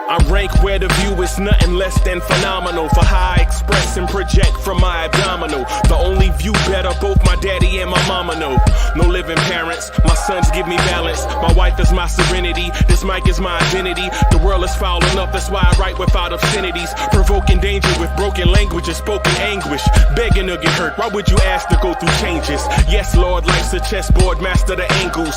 I rank where the view is nothing less than phenomenal. For how I express and project from my abdominal. The only view better, both my daddy and my mama know. No living parents, my sons give me balance. My wife is my serenity, this mic is my identity. The world is foul enough, that's why I write without obscenities. Provoking danger with broken language and spoken anguish. Begging to get hurt, why would you ask to go through changes? Yes, Lord, life's a chessboard, master the angles.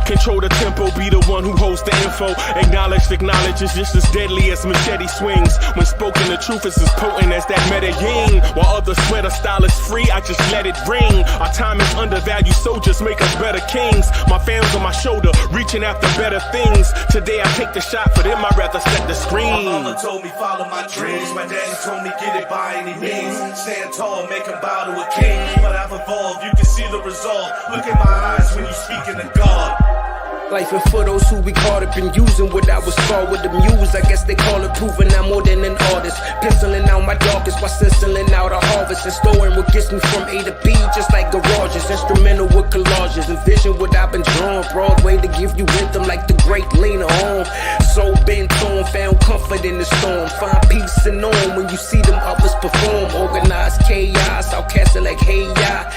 Control the tempo, be the one who holds the info. Acknowledge is just as deadly as machete swings. When spoken, the truth is as potent as that Medellin. While others swear the style is free, I just let it ring. Our time is undervalued, soldiers make us better kings. My family's on my shoulder, reaching after better things. Today I take the shot, for them I'd rather set the screen. My mama told me follow my dreams. My daddy told me get it by any means. Stand tall, make him bow to a king. But I've evolved, you can see the result. Look in my eyes when you speaking to God. Life and for those who we caught up in using what I was called with the muse. I guess they call it proving I'm more than an artist. Penciling out my darkest while stenciling out a harvest. And storing what gets me from A to B, just like garages. Instrumental with collages. Envision what I've been drawing. Broadway to give you rhythm like the great Lena Horne. Soul been torn, found comfort in the storm. Find peace and norm when you see them others perform. Organized chaos, outcast it like hey ya.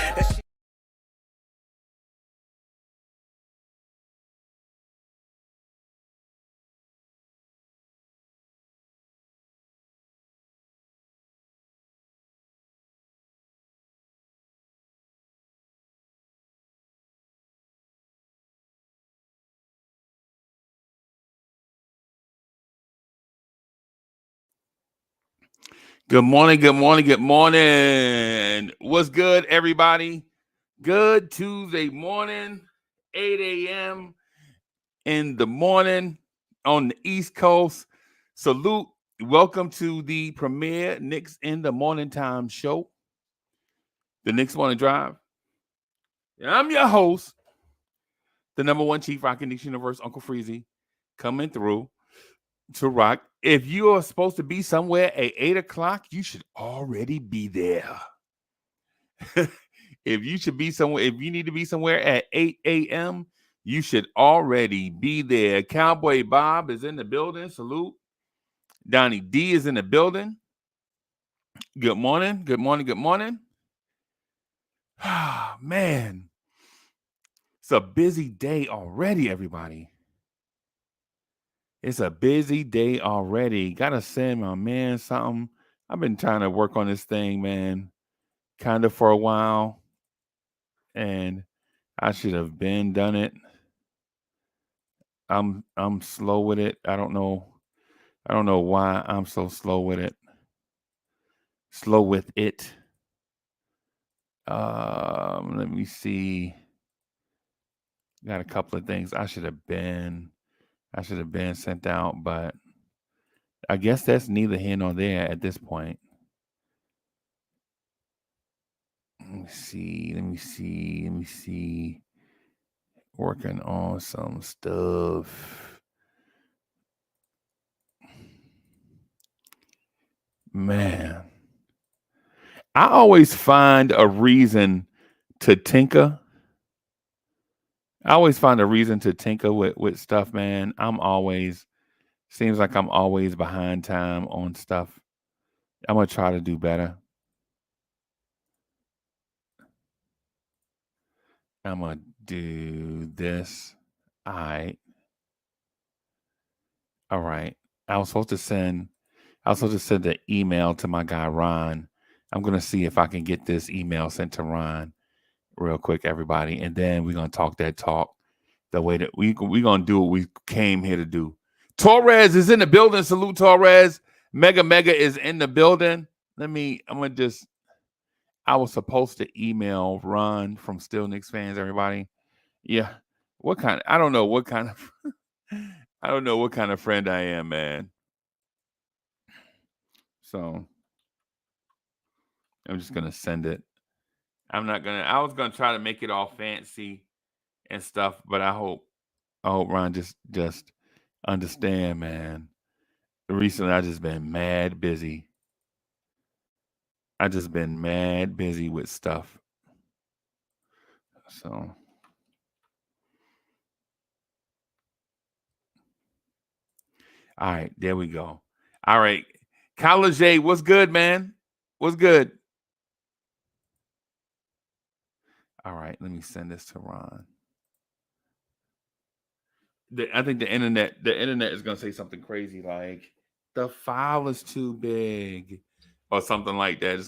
Good morning, good morning, good morning. What's good, everybody? Good Tuesday morning, 8 a.m. in the morning on the East Coast. Salute. Welcome to the premier Knicks in the Morning Time show, the Knicks Morning Drive. And I'm your host, the number one Chief Rockin' Knicks Universe, Uncle Freezy, coming through to rock. If you are supposed to be somewhere at 8 o'clock, you should already be there. If you need to be somewhere at 8 a.m., you should already be there. Cowboy Bob is in the building. Salute. Donnie D is in the building. Good morning. Good morning. Good morning. Man, it's a busy day already, everybody. It's a busy day already. Gotta send my man something. I've been trying to work on this thing, man, kind of for a while. And I should have been done it. I'm slow with it. I don't know why I'm so slow with it. Let me see. Got a couple of things I should have been sent out, but I guess that's neither here nor there at this point. Let me see. Working on some stuff. Man, I always find a reason to tinker. With stuff, man. Seems like I'm always behind time on stuff. I'm going to try to do better. I'm going to do this. All right. I was supposed to send the email to my guy, Ron. I'm going to see if I can get this email sent to Ron real quick, everybody. And then we're going to talk that talk the way that we're going to do what we came here to do. Torres is in the building. Salute, Torres. Mega is in the building. I was supposed to email Ron from Still Knicks Fans, everybody. Yeah. I don't know what kind of friend I am, man. So I'm just going to send it. I was going to try to make it all fancy and stuff, but I hope Ron just understand, man. Recently, I just been mad busy. I just been mad busy with stuff. So all right, there we go. All right. College, what's good, man? What's good? All right, let me send this to Ron. I think the internet is gonna say something crazy like the file is too big or something like that.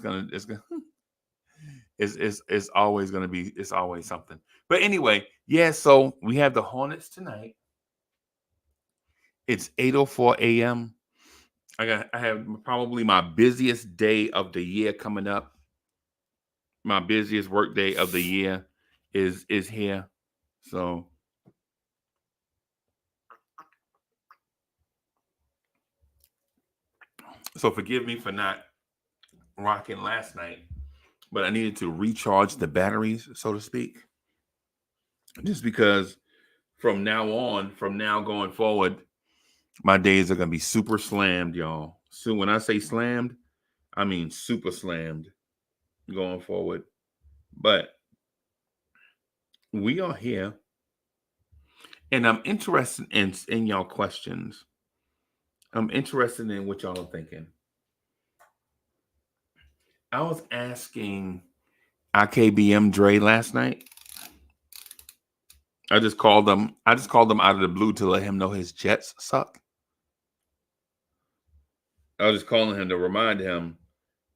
It's always gonna be, it's always something. But anyway, yeah, so we have the Hornets tonight. It's 8:04 a.m. I have probably my busiest day of the year coming up. My busiest work day of the year is here. So forgive me for not rocking last night, but I needed to recharge the batteries, so to speak. Just because from now going forward, my days are gonna be super slammed, y'all. So when I say slammed, I mean super slammed going forward. But we are here, and I'm interested in y'all questions. I'm interested in what y'all are thinking. I was asking IKBM Dre last night. I just called him out of the blue to let him know his Jets suck. I was just calling him to remind him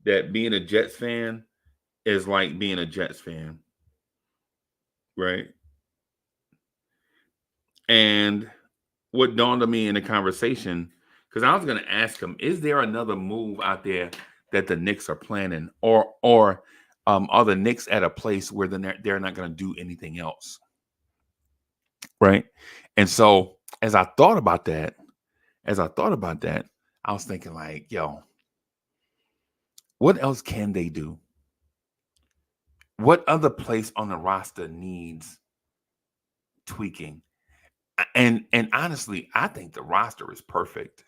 that being a Jets fan is like being a Jets fan, right? And what dawned on me in the conversation, because I was going to ask him, is there another move out there that the Knicks are planning, or are the Knicks at a place where they're not going to do anything else, right? And so as I thought about that, I was thinking like, yo, what else can they do? What other place on the roster needs tweaking? And honestly, I think the roster is perfect.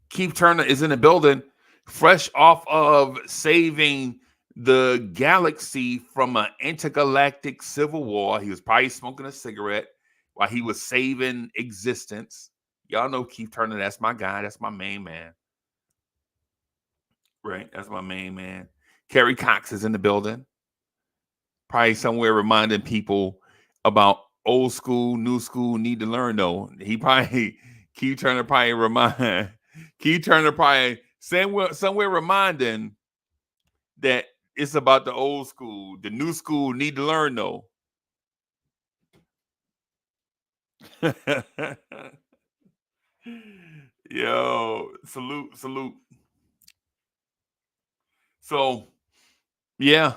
Keith Turner is in the building, fresh off of saving the galaxy from an intergalactic civil war. He was probably smoking a cigarette while he was saving existence. Y'all know Keith Turner. That's my guy. That's my main man. Right? That's my main man. Kerry Cox is in the building. Probably somewhere reminding people about old school, new school, need to learn though. He probably, Keith Turner probably somewhere reminding that it's about the old school, the new school need to learn though. Yo, salute. So, yeah.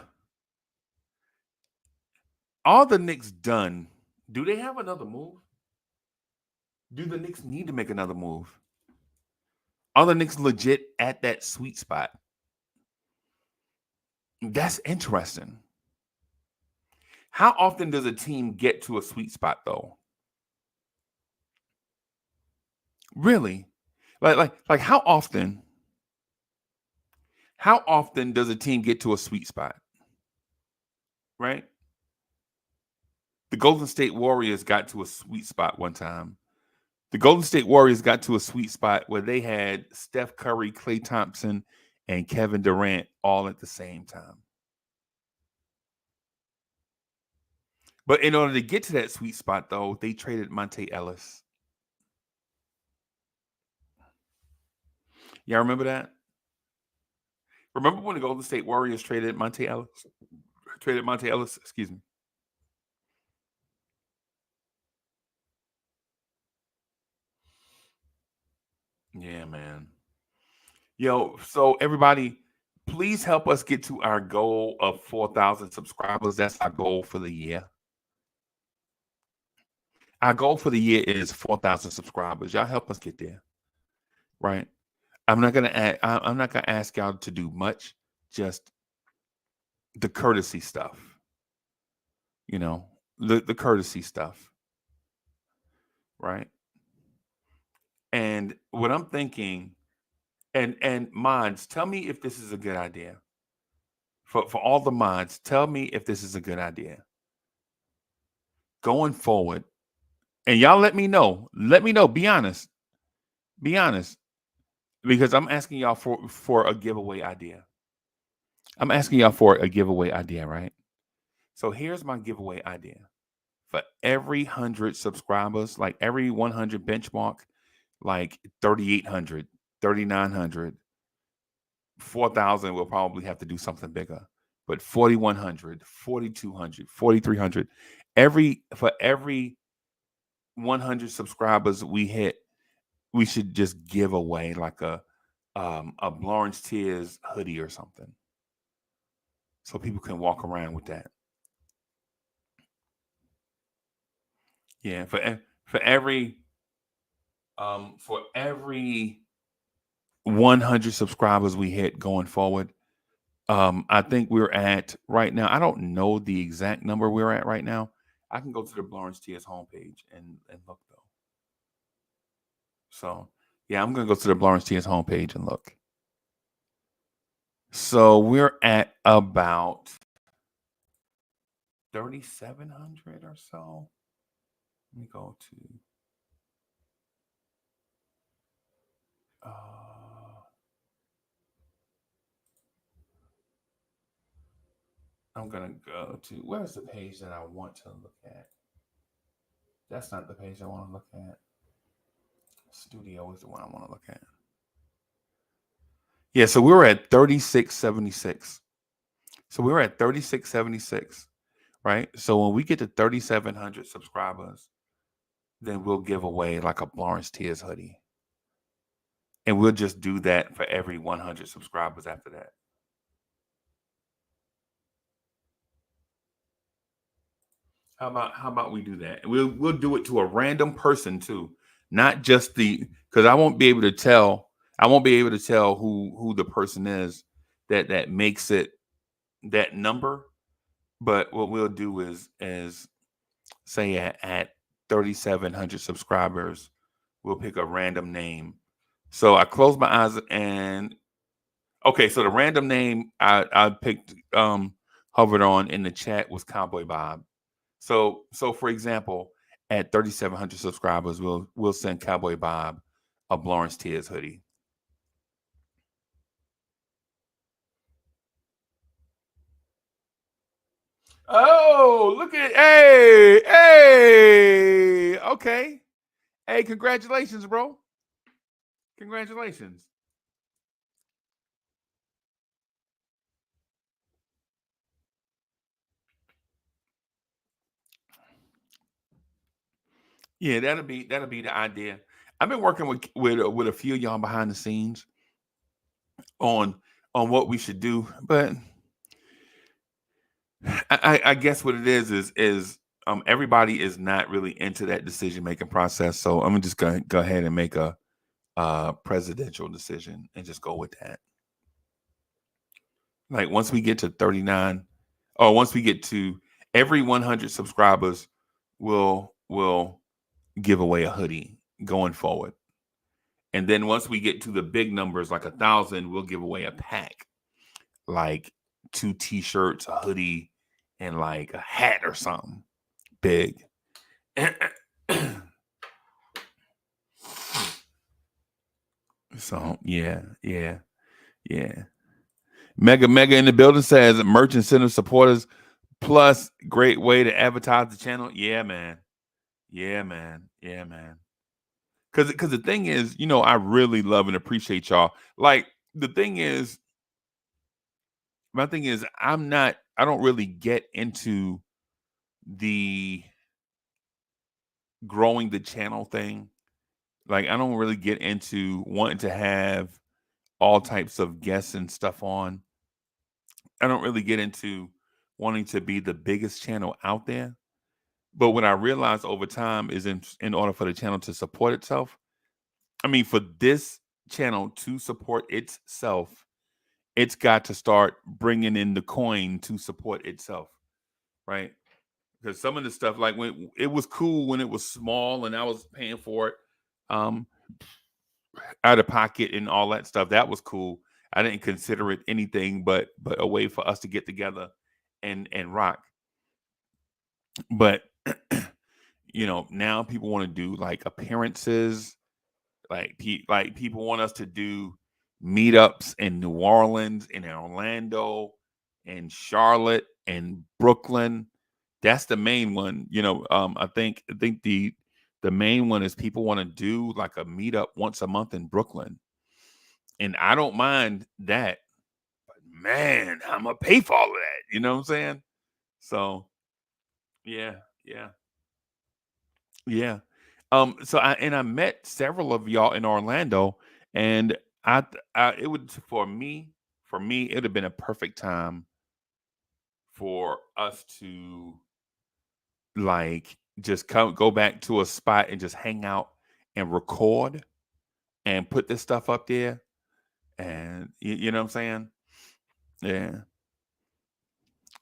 All the Knicks done. Do they have another move? Do the Knicks need to make another move? Are the Knicks legit at that sweet spot? That's interesting. How often does a team get to a sweet spot though? Really? Like how often? How often does a team get to a sweet spot? Right? The Golden State Warriors got to a sweet spot one time. The Golden State Warriors got to a sweet spot where they had Steph Curry, Klay Thompson, and Kevin Durant all at the same time. But in order to get to that sweet spot, though, they traded Monte Ellis. Y'all remember that? Remember when the Golden State Warriors traded Monte Ellis? Excuse me. Yeah, man. Yo, so everybody, please help us get to our goal of 4,000 subscribers. That's our goal for the year. Our goal for the year is 4,000 subscribers. Y'all help us get there, right? I'm not gonna ask y'all to do much, just the courtesy stuff. You know, the courtesy stuff, right? And what I'm thinking And mods, tell me if this is a good idea. For all the mods, tell me if this is a good idea. Going forward, and y'all let me know. Let me know. Be honest. Be honest. Because I'm asking y'all for a giveaway idea. I'm asking y'all for a giveaway idea, right? So here's my giveaway idea. For every 100 subscribers, like every 100 benchmark, like 3,800, 3,900, 4,000, we'll probably have to do something bigger. But 4,100, 4,200, 4,300, for every 100 subscribers we hit, we should just give away like a Lawrence Tears hoodie or something, so people can walk around with that. Yeah, for every 100 subscribers we hit going forward, I think we're at right now. I don't know the exact number we're at right now. I can go to the Lawrence Tears homepage and look though. So yeah, I'm gonna go to the Lawrence Tears homepage and look. So we're at about 3,700 or so. Let me go to I'm gonna go to, where's the page that I want to look at? That's not the page I want to look at. Studio is the one I want to look at. Yeah, so we were at 3,676. So we were at 3,676, right? So when we get to 3,700 subscribers, then we'll give away like a Lawrence Tears hoodie. And we'll just do that for every 100 subscribers after that. How about we do that? We'll do it to a random person too, not just because I won't be able to tell who the person is that makes it that number. But what we'll do is say at 3,700 subscribers, we'll pick a random name. So I close my eyes and okay, so the random name I picked hovered on in the chat was Cowboy Bob. So for example, at 3,700 subscribers, we'll send Cowboy Bob a Lawrence Tears hoodie. Oh, look at, hey, okay. Hey, congratulations, bro. Congratulations. Yeah, that'll be the idea. I've been working with a few of y'all behind the scenes on what we should do, but I guess what it is everybody is not really into that decision making process. So I'm just gonna go ahead and make a presidential decision and just go with that. Like once we get to 39, or once we get to every 100 subscribers, we'll give away a hoodie going forward. And then once we get to the big numbers, like 1,000, we'll give away a pack, like 2 t-shirts, a hoodie, and like a hat or something big. So yeah. Mega in the building says merch incentive supporters plus great way to advertise the channel. Yeah, man. Because the thing is, I really love and appreciate y'all. Like my thing is, I don't really get into the growing the channel thing. Like I don't really get into wanting to have all types of guests and stuff on. I don't really get into wanting to be the biggest channel out there. But what I realized over time is in order for the channel to support itself, I mean, for this channel to support itself, it's got to start bringing in the coin to support itself, right? Because some of the stuff, like when it was cool when it was small and I was paying for it. out of pocket and all that stuff. That was cool. I didn't consider it anything but a way for us to get together and rock. But now people want to do like appearances, like people want us to do meetups in New Orleans, in Orlando, in Charlotte, and Brooklyn. That's the main one. I think the main one is people want to do like a meetup once a month in Brooklyn, and I don't mind that. But man, I'm gonna pay for all of that. You know what I'm saying? So yeah, yeah. Yeah. So I met several of y'all in Orlando, and it would for me it would have been a perfect time for us to like just go back to a spot and just hang out and record and put this stuff up there, and you know what I'm saying? Yeah.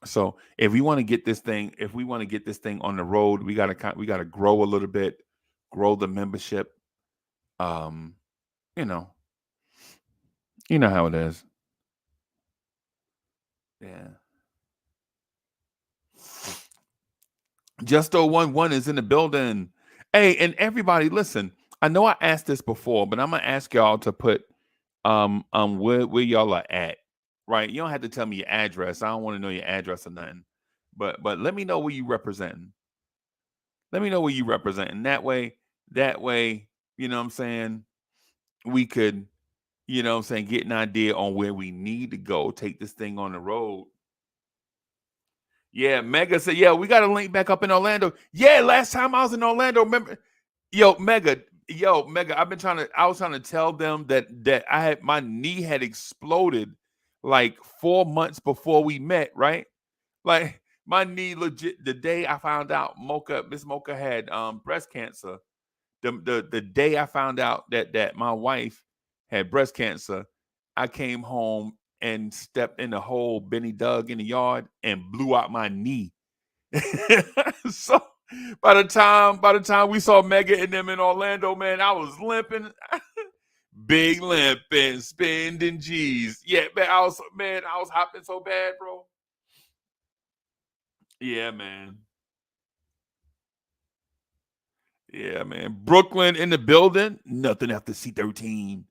So if we want to get this thing on the road, we gotta grow a little bit, grow the membership. Um, you know, you know how it is. Yeah. Justo11 is in the building. Hey, and everybody, listen. I know I asked this before, but I'm gonna ask y'all to put where y'all are at. Right? You don't have to tell me your address. I don't want to know your address or nothing. But let me know where you representing. Let me know where you representing. That way, you know what I'm saying? We could, what I'm saying, get an idea on where we need to go, take this thing on the road. Yeah, Mega said, yeah, we got a link back up in Orlando. Yeah, last time I was in Orlando, remember? Mega, I was trying to tell them that my knee had exploded like 4 months before we met, right? Like my knee legit the day I found out Miss Mocha had breast cancer. The day I found out that my wife had breast cancer, I came home and stepped in the hole Benny dug in the yard and blew out my knee. So by the time we saw Mega and them in Orlando, man, I was limping, big limping, spending G's. Yeah, man, I was hopping so bad, bro. Yeah, man. Yeah, man. Brooklyn in the building. Nothing after C13.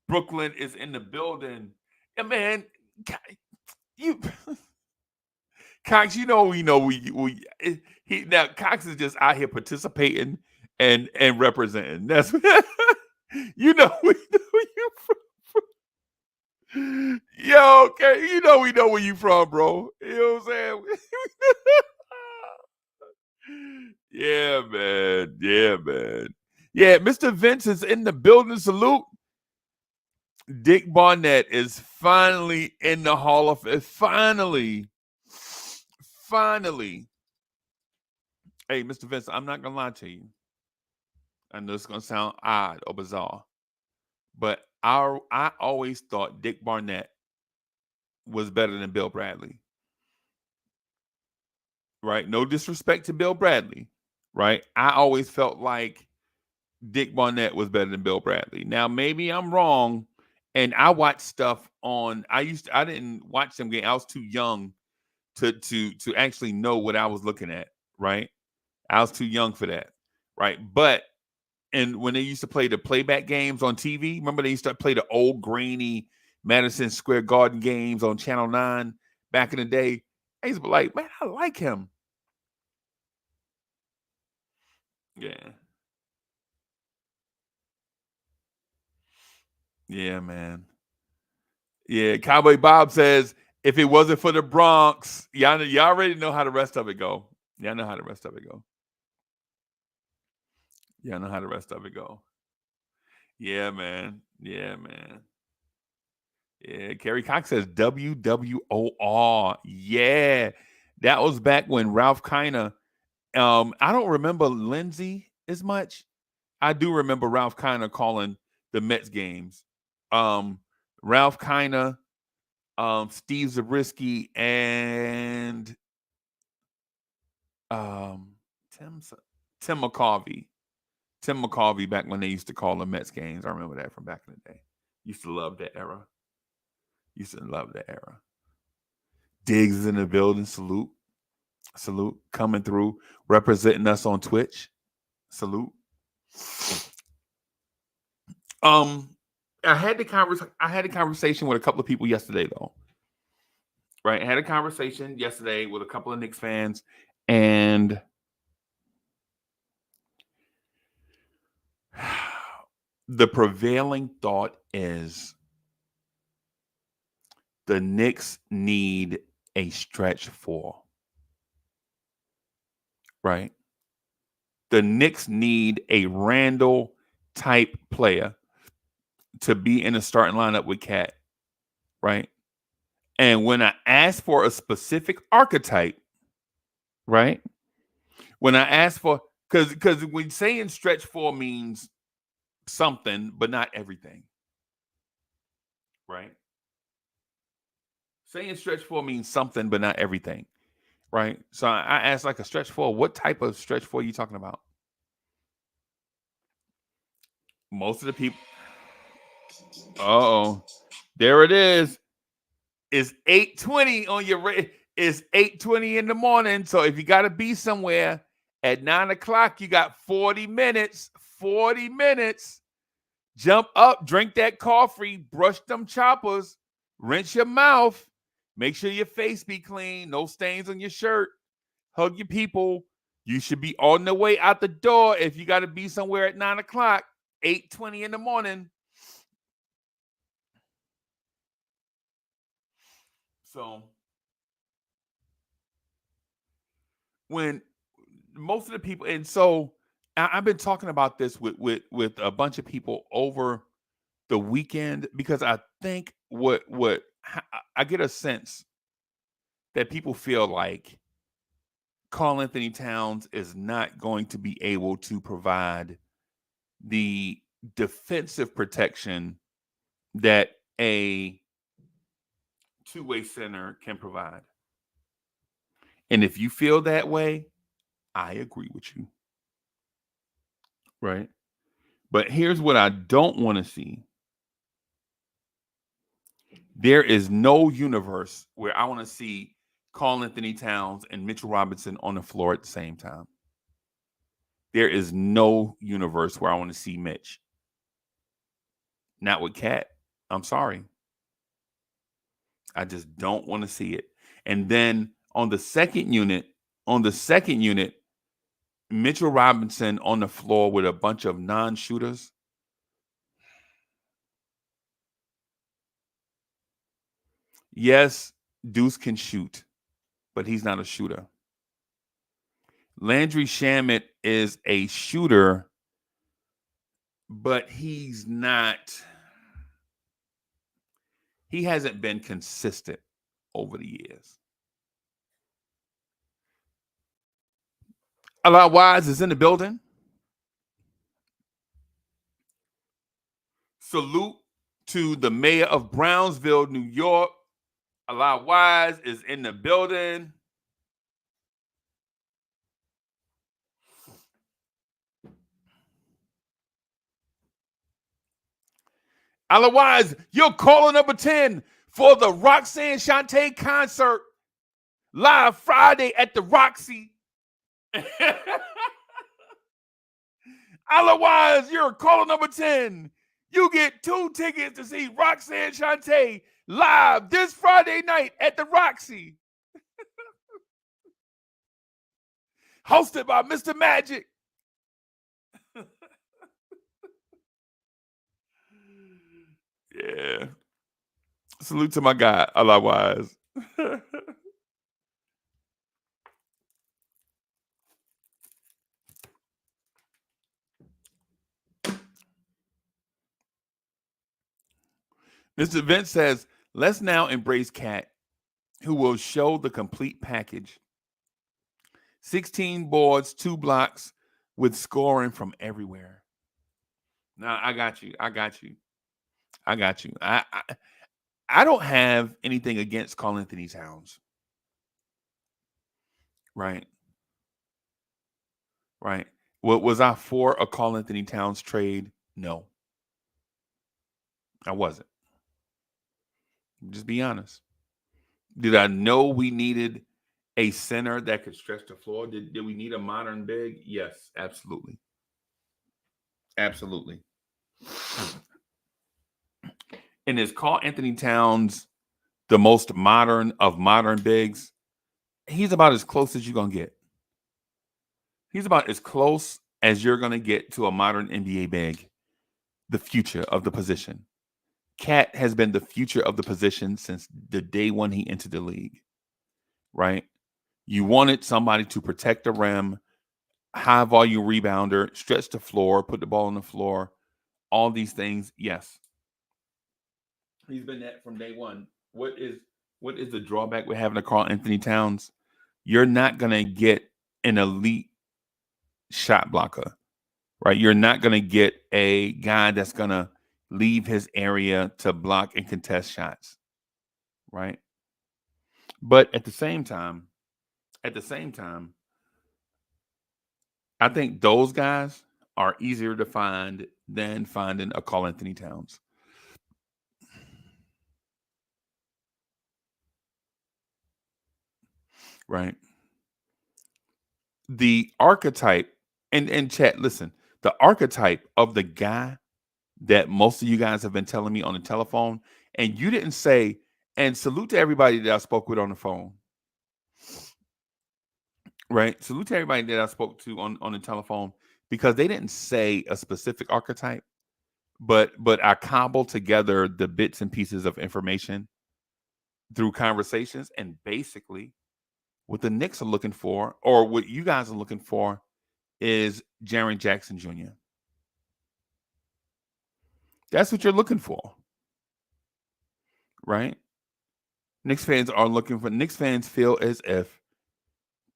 Brooklyn is in the building. Yeah, man. You Cox, now Cox is just out here participating and representing. That's we know where you from. Yo, okay, we know where you from, bro. You know what I'm saying? Yeah, man. Yeah, man. Yeah, Mr. Vince is in the building. Salute. Dick Barnett is finally in the Hall of Fame. Finally. Hey, Mr. Vince, I'm not gonna lie to you. I know it's gonna sound odd or bizarre, but I always thought Dick Barnett was better than Bill Bradley. Right? No disrespect to Bill Bradley. Right? I always felt like Dick Barnett was better than Bill Bradley. Now maybe I'm wrong, and I watched stuff on. I didn't watch them games. I was too young to actually know what I was looking at. Right? I was too young for that. Right? But and when they used to play the playback games on TV, remember they used to play the old grainy Madison Square Garden games on Channel 9 back in the day. I used to be like, man, I like him. Yeah. Yeah, man. Yeah, Cowboy Bob says, if it wasn't for the Bronx, y'all already know how the rest of it go. Y'all know how the rest of it go. Y'all know how the rest of it go. Yeah, man. Yeah, man. Yeah, Kerry Cox says WWOR. Yeah. That was back when Ralph Kiner, I don't remember Lindsay as much. I do remember Ralph Kiner calling the Mets games. Ralph Kiner, Steve Zabriskie, and Tim McCarvey. Tim McCarvey back when they used to call them Mets games. I remember that from back in the day. Used to love that era. Diggs is in the building. Salute. Coming through, representing us on Twitch. Salute. I had the conversation with a couple of people yesterday, though. Right, I had a conversation yesterday with a couple of Knicks fans, and the prevailing thought is the Knicks need a stretch four. Right, the Knicks need a Randall type player to be in the starting lineup with Cat. Right. And when I asked for a specific archetype, right? When I asked for, because when saying stretch four means something, but not everything, right? Saying stretch four means something, but not everything, right? So I asked like a stretch four, what type of stretch four are you talking about? Most of the people, there it is. It's 8:20 on your it's 8:20 in the morning. So if you got to be somewhere at 9 o'clock, you got 40 minutes. 40 minutes. Jump up, drink that coffee, brush them choppers, rinse your mouth, make sure your face be clean, no stains on your shirt, hug your people. You should be on the way out the door if you got to be somewhere at 9 o'clock, 8:20 in the morning. So when most of the people, and so I've been talking about this with a bunch of people over the weekend, because I think what I get a sense that people feel like Karl Anthony Towns is not going to be able to provide the defensive protection that a two-way center can provide. And if you feel that way, I agree with you. Right? But here's what I don't want to see. There is no universe where I want to see Karl Anthony Towns and Mitchell Robinson on the floor at the same time. There is no universe where I want to see Mitch. Not with Cat. I'm sorry. I just don't want to see it. And then on the second unit, Mitchell Robinson on the floor with a bunch of non-shooters. Yes, Deuce can shoot, but he's not a shooter. Landry Shamet is a shooter, but he's not. He hasn't been consistent over the years. A lot Wise is in the building. Salute to the mayor of Brownsville, New York. A lot Wise is in the building. Otherwise, you're caller number 10 for the Roxanne Shante concert live Friday at the Roxy. Otherwise, you're caller number 10. You get 2 tickets to see Roxanne Shante live this Friday night at the Roxy. Hosted by Mr. Magic. Yeah. Salute to my guy, Otherwise. Mr. Vince says, let's now embrace Cat, who will show the complete package. 16 boards, 2 blocks with scoring from everywhere. Now, I got you. I don't have anything against Karl Anthony Towns. Right. Was I for a Karl Anthony Towns trade? No, I wasn't. Just be honest. Did I know we needed a center that could stretch the floor? Did we need a modern big? Yes, absolutely. Absolutely. And is Karl Anthony Towns the most modern of modern bigs? He's about as close as you're going to get. He's about as close as you're going to get to a modern NBA big, the future of the position. Cat has been the future of the position since the day when he entered the league, right? You wanted somebody to protect the rim, high volume rebounder, stretch the floor, put the ball on the floor, all these things. Yes. He's been that from day one. What is the drawback with having a Karl Anthony Towns? You're not going to get an elite shot blocker, right? You're not going to get a guy that's going to leave his area to block and contest shots, right? But at the same time, I think those guys are easier to find than finding a Karl Anthony Towns. Right? The archetype, and chat, listen, the archetype of the guy that most of you guys have been telling me on the telephone, and you didn't say, and salute to everybody that I spoke with on the phone. Right? Salute to everybody that I spoke to on the telephone, because they didn't say a specific archetype, but I cobbled together the bits and pieces of information through conversations, and basically what the Knicks are looking for, or what you guys are looking for, is Jaren Jackson Jr. That's what you're looking for, right? Knicks fans feel as if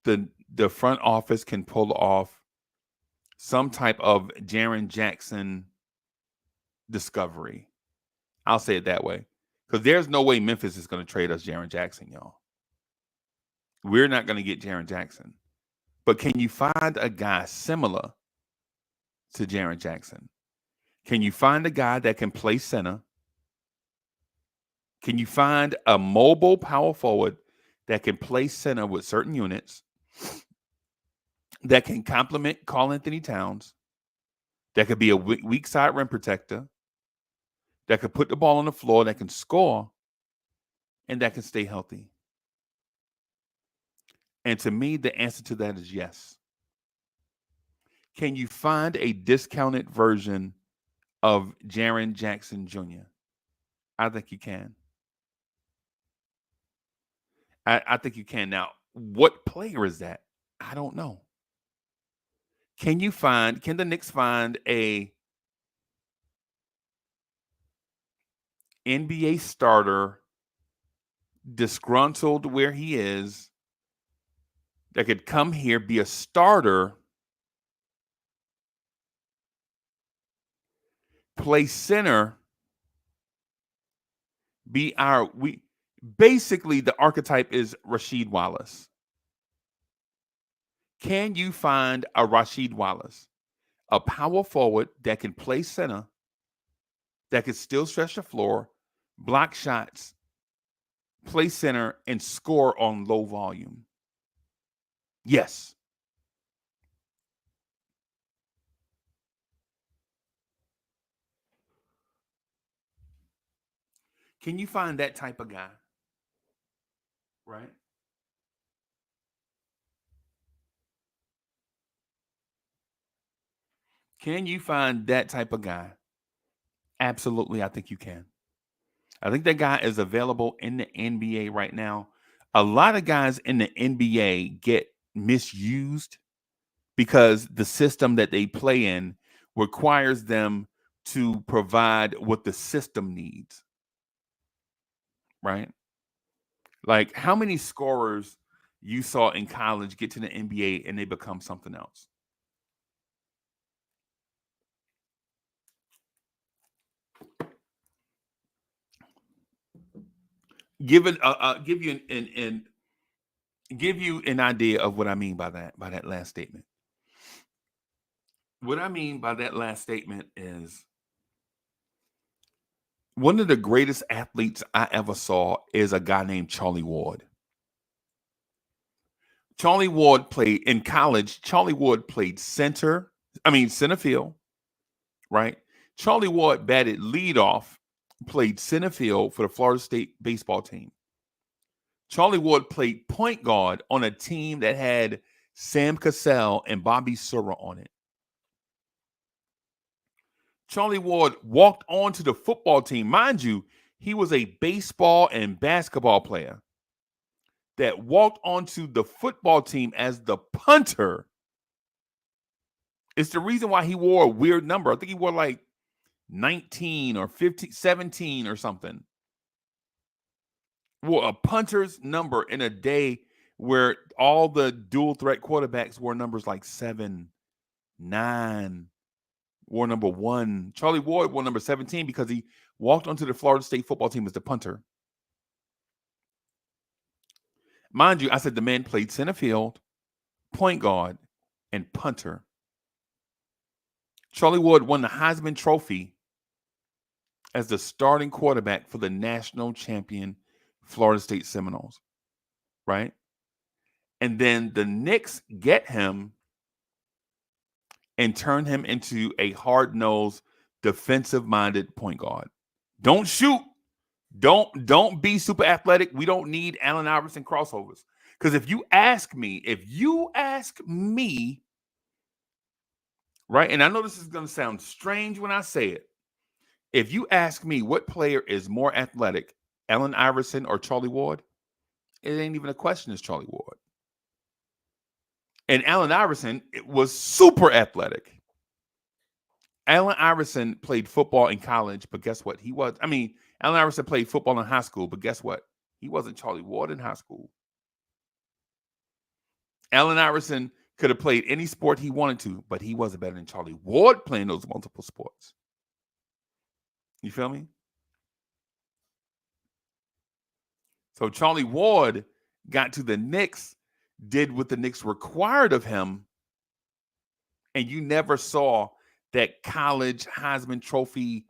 the front office can pull off some type of Jaren Jackson discovery. I'll say it that way. Because there's no way Memphis is going to trade us Jaren Jackson, y'all. We're not going to get Jaren Jackson. But can you find a guy similar to Jaren Jackson? Can you find a guy that can play center? Can you find a mobile power forward that can play center with certain units, that can complement Karl Anthony Towns, that could be a weak side rim protector, that could put the ball on the floor, that can score, and that can stay healthy? And to me, the answer to that is yes. Can you find a discounted version of Jaren Jackson Jr.? I think you can. I think you can. Now, what player is that? I don't know. Can the Knicks find a NBA starter disgruntled where he is that could come here, be a starter, play center, basically the archetype is Rasheed Wallace. Can you find a Rasheed Wallace, a power forward that can play center, that can still stretch the floor, block shots, play center, and score on low volume? Yes. Can you find that type of guy? Right? Can you find that type of guy? Absolutely, I think you can. I think that guy is available in the NBA right now. A lot of guys in the NBA get misused because the system that they play in requires them to provide what the system needs. Right? Like, how many scorers you saw in college get to the NBA and they become something else? Give you an idea of what I mean by that last statement. What I mean by that last statement is one of the greatest athletes I ever saw is a guy named Charlie Ward. Charlie Ward played in college. Charlie Ward played center field, right? Charlie Ward batted leadoff, played center field for the Florida State baseball team. Charlie Ward played point guard on a team that had Sam Cassell and Bobby Sura on it. Charlie Ward walked onto the football team. Mind you, he was a baseball and basketball player that walked onto the football team as the punter. It's the reason why he wore a weird number. I think he wore like 19 or 15, 17 or something. Wore a punter's number in a day where all the dual threat quarterbacks wore numbers like 7, 9, wore number 1. Charlie Ward wore number 17 because he walked onto the Florida State football team as the punter. Mind you, I said the man played center field, point guard, and punter. Charlie Ward won the Heisman Trophy as the starting quarterback for the national champion Florida State Seminoles, right? And then the Knicks get him and turn him into a hard-nosed, defensive-minded point guard. Don't shoot. Don't be super athletic. We don't need Allen Iverson crossovers. Because if you ask me, right, and I know this is going to sound strange when I say it. If you ask me what player is more athletic, Allen Iverson or Charlie Ward, it ain't even a question, it's Charlie Ward. And Allen Iverson was super athletic. Allen Iverson played football in college, but guess what? Allen Iverson played football in high school, but guess what? He wasn't Charlie Ward in high school. Allen Iverson could have played any sport he wanted to, but he wasn't better than Charlie Ward playing those multiple sports. You feel me? So Charlie Ward got to the Knicks, did what the Knicks required of him, and you never saw that college Heisman Trophy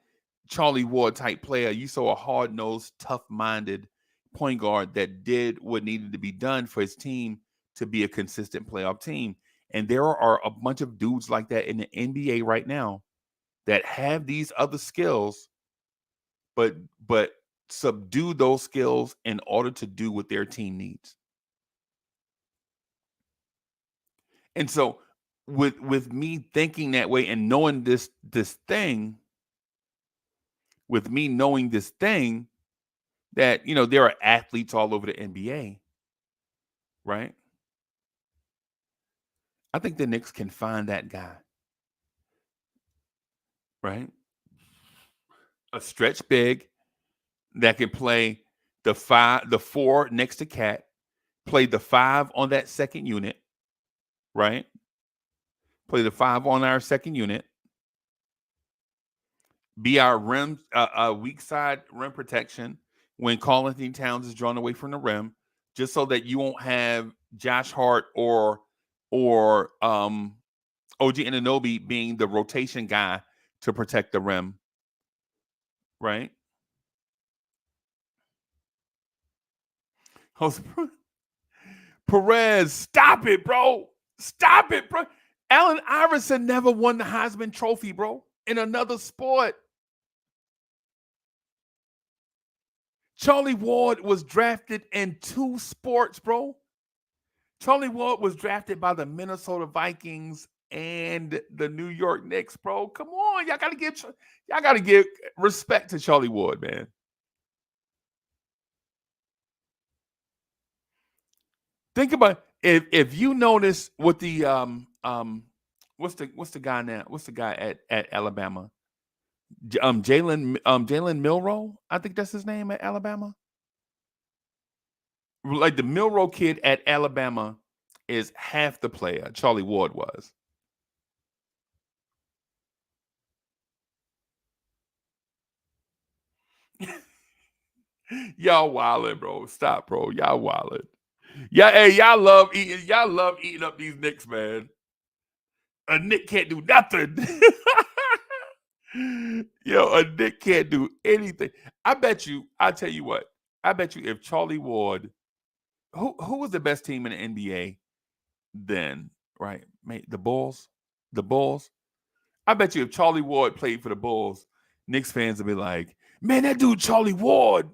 Charlie Ward type player. You saw a hard-nosed, tough-minded point guard that did what needed to be done for his team to be a consistent playoff team. And there are a bunch of dudes like that in the NBA right now that have these other skills, but subdue those skills in order to do what their team needs. And so with me thinking that way and knowing this thing, with me knowing this thing, that, there are athletes all over the NBA, right? I think the Knicks can find that guy, right? A stretch big that can play the 4 next to Cat, play the 5 on that second unit, right? Play the 5 on our second unit. Be our rim, weak side rim protection when Karl-Anthony Towns is drawn away from the rim, just so that you won't have Josh Hart or OG Anunoby being the rotation guy to protect the rim, right? Perez, stop it, bro. Stop it, bro. Allen Iverson never won the Heisman Trophy, bro, in another sport. Charlie Ward was drafted in 2 sports, bro. Charlie Ward was drafted by the Minnesota Vikings and the New York Knicks, bro. Come on, y'all gotta give respect to Charlie Ward, man. Think about if you notice what the what's the guy now? What's the guy at Alabama? Jalen Milroe, I think that's his name at Alabama. Like the Milroe kid at Alabama is half the player Charlie Ward was. Y'all wildin', bro. Stop, bro. Y'all wildin'. Yeah, hey, y'all love eating up these Knicks, man. A Knick can't do nothing. Yo, a Knick can't do anything. I bet you, I tell you what, I bet you if Charlie Ward, who was the best team in the NBA then, right? The Bulls. The Bulls. I bet you if Charlie Ward played for the Bulls, Knicks fans would be like, man, that dude Charlie Ward.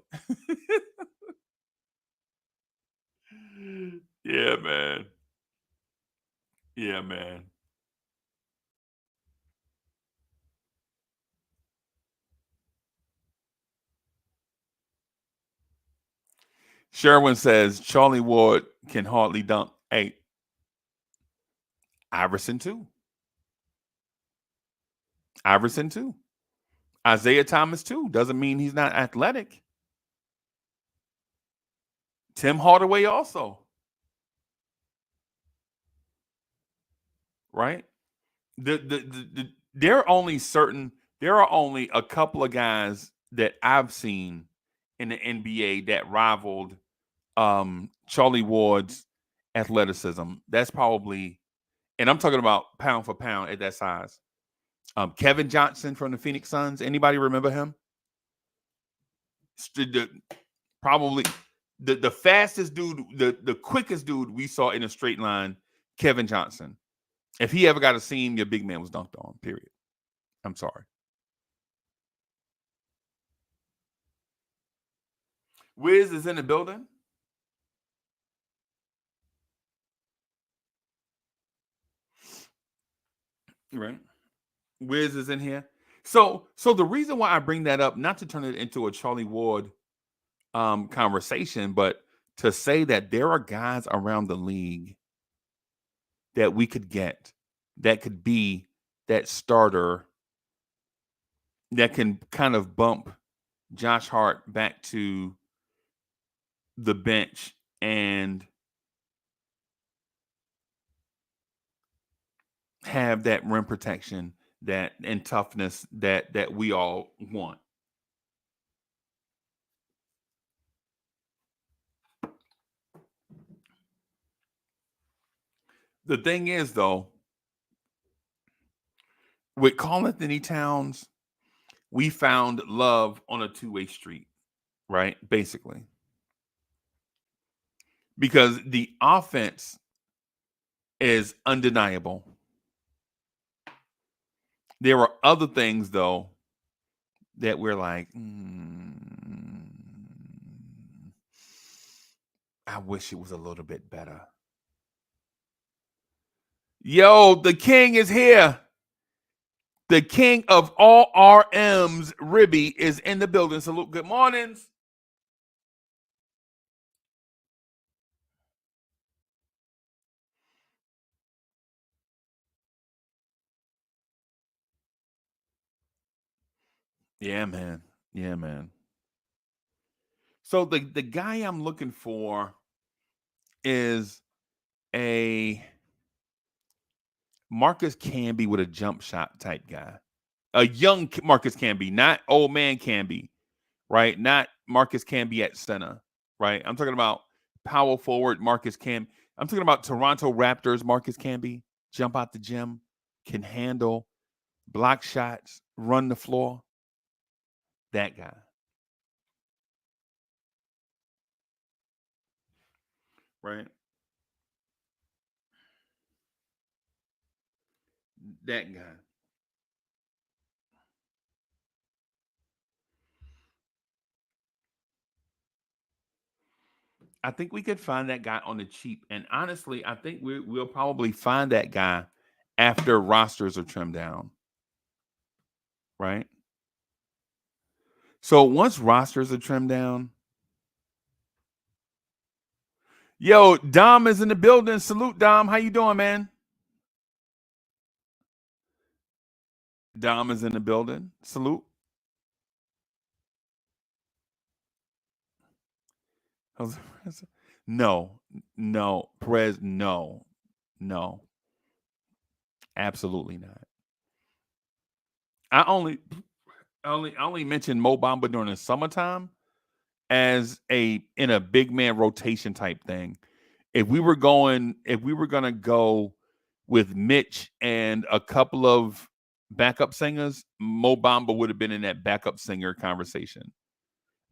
Yeah, man. Yeah, man. Sherwin says Charlie Ward can hardly dunk. Hey, Iverson too. Iverson too. Isaiah Thomas too. Doesn't mean he's not athletic. Tim Hardaway also. Right? There are only a couple of guys that I've seen in the NBA that rivaled Charlie Ward's athleticism. That's probably, and I'm talking about pound for pound at that size. Kevin Johnson from the Phoenix Suns. Anybody remember him? Probably the fastest dude, the quickest dude we saw in a straight line, Kevin Johnson. If he ever got a seam, your big man was dunked on, period. I'm sorry. Wiz is in the building. Right. Wiz is in here. So the reason why I bring that up, not to turn it into a Charlie Ward conversation, but to say that there are guys around the league that we could get that could be that starter that can kind of bump Josh Hart back to the bench and have that rim protection that and toughness that we all want. The thing is, though, with Karl Anthony Towns, we found love on a two-way street, right? Basically. Because the offense is undeniable. There are other things, though, that we're like, I wish it was a little bit better. Yo, the king is here. The king of all RMs, Ribby, is in the building. Salute. Good mornings. Yeah, man. Yeah, man. So the guy I'm looking for is a Marcus Camby with a jump shot type guy. A young Marcus Camby, not old man Camby, right? Not Marcus Camby at center, right? I'm talking about power forward Marcus Camby. I'm talking about Toronto Raptors Marcus Camby, jump out the gym, can handle, block shots, run the floor. That guy. Right? That guy. I think we could find that guy on the cheap. And honestly, I think we'll probably find that guy after rosters are trimmed down. Right? So once rosters are trimmed down, yo, Dom is in the building. Salute, Dom. How you doing, man? Dom is in the building. Salute. No, Perez, no, absolutely not. I only mentioned Mo Bamba during the summertime as in a big man rotation type thing. If we were gonna go with Mitch and a couple of backup singers, Mo Bamba would have been in that backup singer conversation,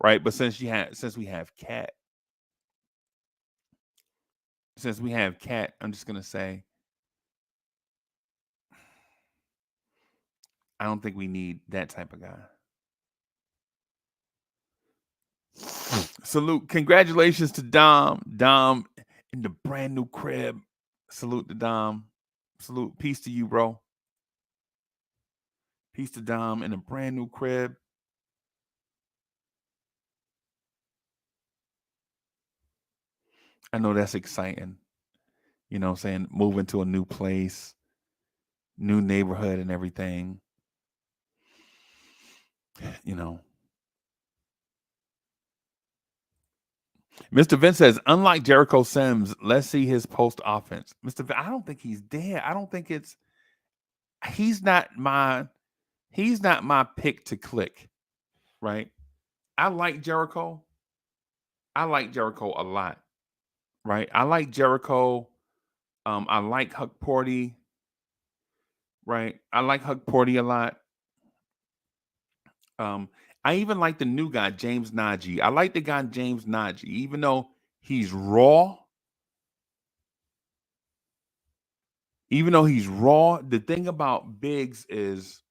right? But since we have Cat, I'm just gonna say I don't think we need that type of guy. Salute, congratulations to Dom. Dom in the brand new crib. Salute to Dom. Salute, peace to you, bro. Peace to Dom in a brand new crib. I know that's exciting. You know what I'm saying? Moving to a new place, new neighborhood and everything. You know. Mr. Vince says, unlike Jericho Sims, let's see his post offense. Mr. Vince, I don't think he's dead. I don't think he's not my pick to click, right? I like Jericho. I like Jericho a lot, right? I like Jericho. I like Huck Porty, right? I like Huck Porty a lot. I even like the new guy, James Najee. I like the guy, James Najee, even though he's raw. The thing about bigs is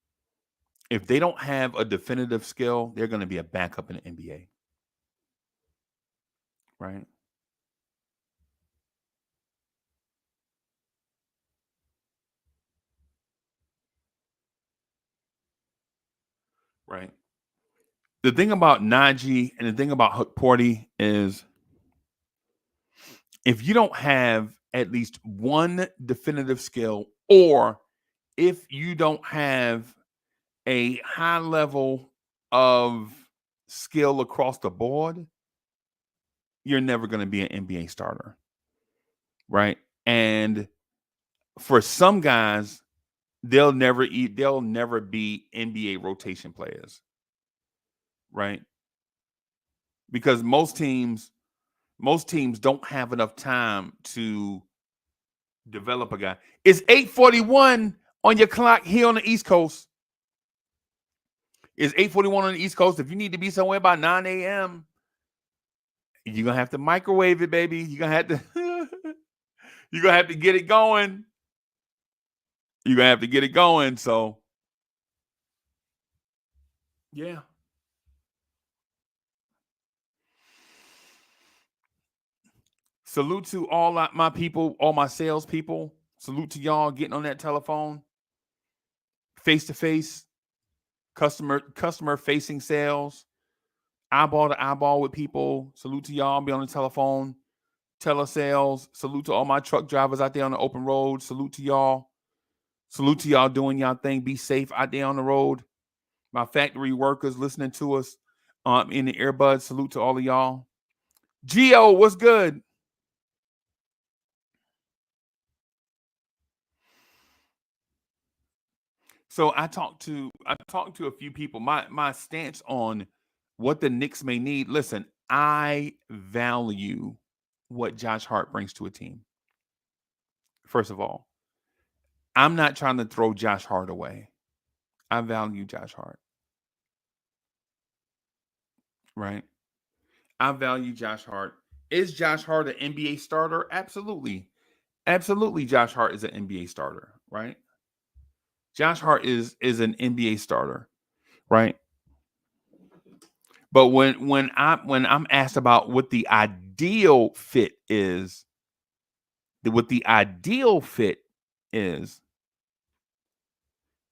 if they don't have a definitive skill, they're going to be a backup in the NBA. Right? Right. The thing about Najee and the thing about Huck Porty is if you don't have at least one definitive skill, or if you don't have a high level of skill across the board, you're never going to be an NBA starter. Right. And for some guys, they'll never be NBA rotation players. Right. Because most teams don't have enough time to develop a guy. It's 8:41 on your clock here on the East Coast. It's 8:41 on the East Coast. If you need to be somewhere by 9 a.m., you're gonna have to microwave it, baby. You're gonna have to get it going. You're gonna have to get it going. So yeah. Salute to all my people, all my sales people. Salute to y'all getting on that telephone, face to face, customer facing sales, eyeball to eyeball with people. Salute to y'all. Be on the telephone, telesales. Salute to all my truck drivers out there on the open road. Salute to y'all. Salute to y'all doing y'all thing. Be safe out there on the road. My factory workers listening to us in the earbuds. Salute to all of y'all. Gio, what's good? So I talked to a few people. My stance on what the Knicks may need. Listen, I value what Josh Hart brings to a team. First of all, I'm not trying to throw Josh Hart away. I value Josh Hart. Right? I value Josh Hart. Is Josh Hart an NBA starter? Absolutely. Absolutely, Josh Hart is an NBA starter, right? Josh Hart is an NBA starter, right? But when I'm asked about what the ideal fit is,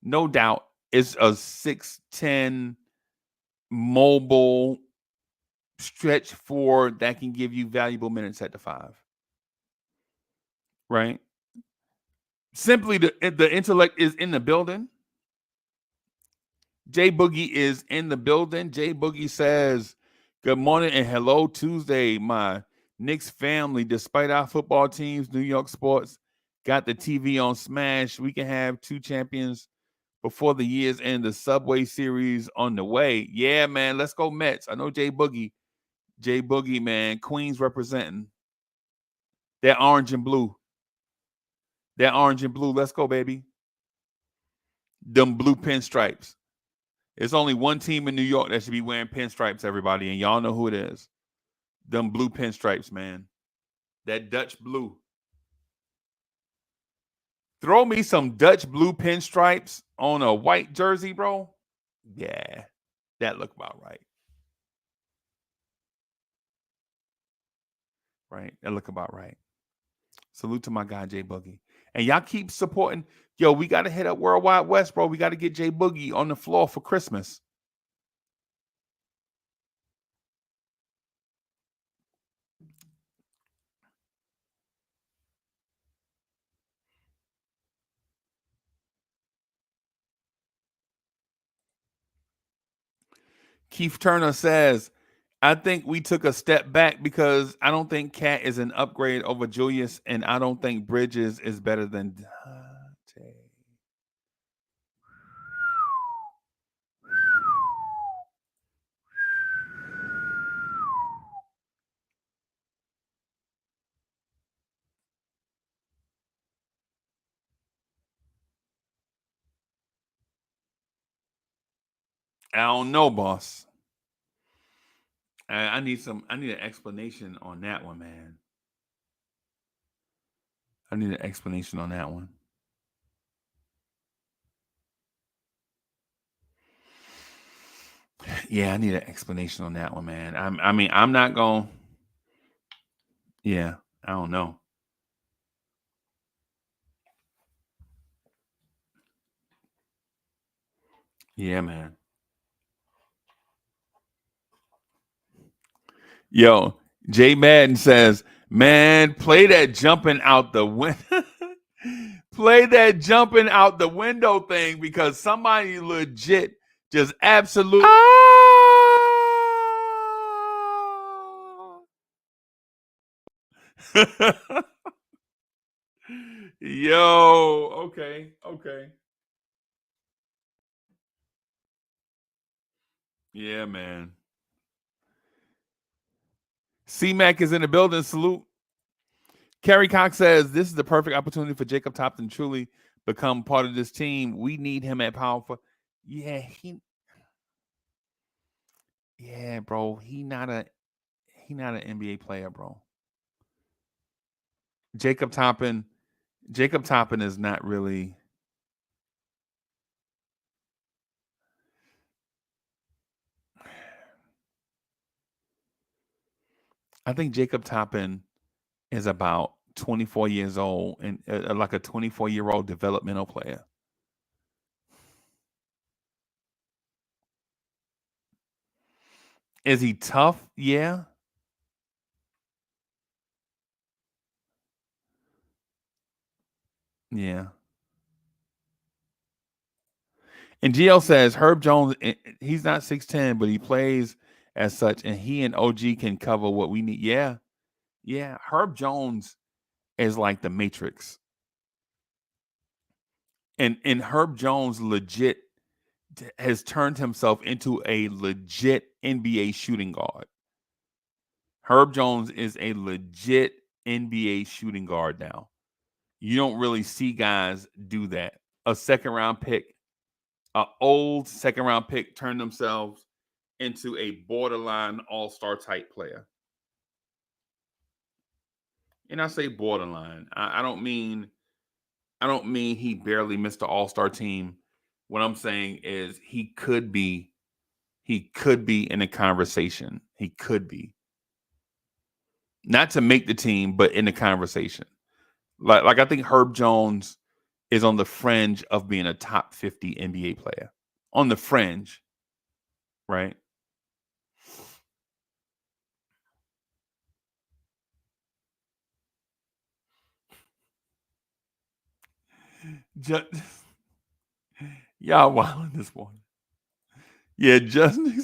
no doubt it's a 6'10" mobile stretch forward that can give you valuable minutes at the 5. Right? Simply the intellect is in the building. Jay Boogie is in the building. Jay Boogie says, good morning and hello Tuesday, my Knicks family. Despite our football teams, New York sports got the TV on smash. We can have 2 champions before the year's end. The Subway Series on the way. Yeah, man, let's go Mets. I know Jay Boogie, man, Queens representing. That orange and blue. That orange and blue. Let's go, baby. Them blue pinstripes. It's only one team in New York that should be wearing pinstripes, everybody, and y'all know who it is. Them blue pinstripes, man. That Dutch blue. Throw me some Dutch blue pinstripes on a white jersey, bro. Yeah, that look about right. Right, that look about right. Salute to my guy Jay Boogie, and y'all keep supporting. Yo, we got to hit up Worldwide West, bro. We got to get Jay Boogie on the floor for Christmas. Keith Turner says, I think we took a step back because I don't think Cat is an upgrade over Julius, and I don't think Bridges is better than Dante. I don't know, boss. I need an explanation on that one, man. I need an explanation on that one. Yeah, I need an explanation on that one, man. I'm not going. Yeah, I don't know. Yeah, man. Yo, Jay Madden says, man, play that jumping out the window. Play that jumping out the window thing because somebody legit just absolutely. Yo, okay. Yeah, man. C-Mac is in the building. Salute. Kerry Cox says, this is the perfect opportunity for Jacob Toppin to truly become part of this team. We need him at power forward. Yeah, bro. He not an NBA player, bro. Jacob Toppin is not really. I think Jacob Toppin is about 24 years old and like a 24-year-old developmental player. Is he tough? Yeah. Yeah. And GL says Herb Jones, he's not 6'10", but he plays as such, and he and OG can cover what we need. Yeah. Yeah. Herb Jones is like the Matrix. And Herb Jones legit has turned himself into a legit NBA shooting guard. Herb Jones is a legit NBA shooting guard now. You don't really see guys do that. A second round pick, an old second round pick, turn themselves into a borderline all-star type player. And I say borderline. I don't mean he barely missed the all-star team. What I'm saying is he could be in a conversation. He could be. Not to make the team, but in the conversation. Like I think Herb Jones is on the fringe of being a top 50 NBA player. On the fringe, right? Just, y'all wilding this morning. Yeah, Justin.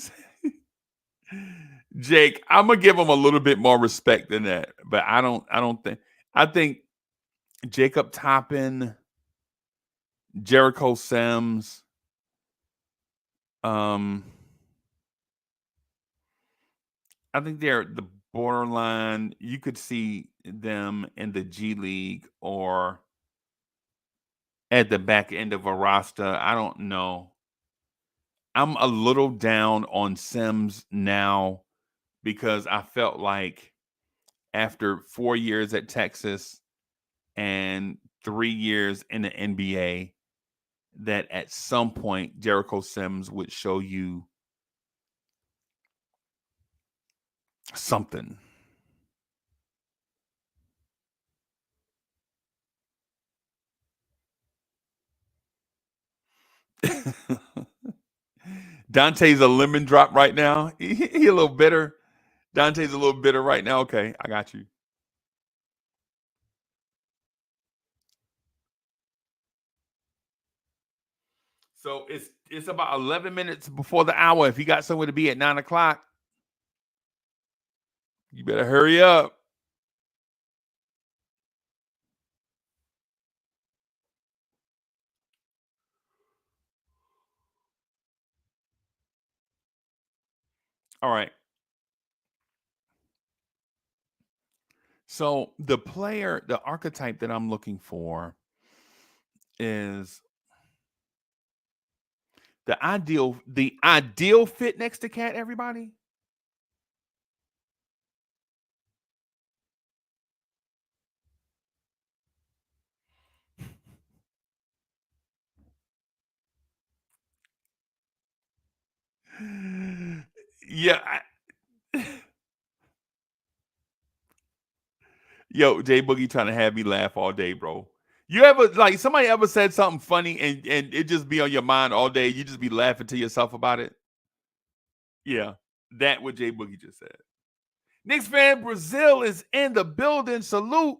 Jake, I'm gonna give him a little bit more respect than that, but I think Jacob Toppin, Jericho Sims, I think they're the borderline. You could see them in the G League or at the back end of a roster. I don't know. I'm a little down on Sims now because I felt like after 4 years at Texas and 3 years in the NBA, that at some point Jericho Sims would show you something. Dante's a lemon drop right now. He a little bitter. Dante's a little bitter right now. Okay, I got you. So it's about 11 minutes before the hour. If you got somewhere to be at 9 o'clock, you better hurry up. All right. So the archetype that I'm looking for is the ideal fit next to Cat, everybody. Yeah. Yo, Jay Boogie trying to have me laugh all day, bro. You ever like somebody ever said something funny and it just be on your mind all day? You just be laughing to yourself about it? Yeah. That what Jay Boogie just said. Knicks fan Brazil is in the building. Salute.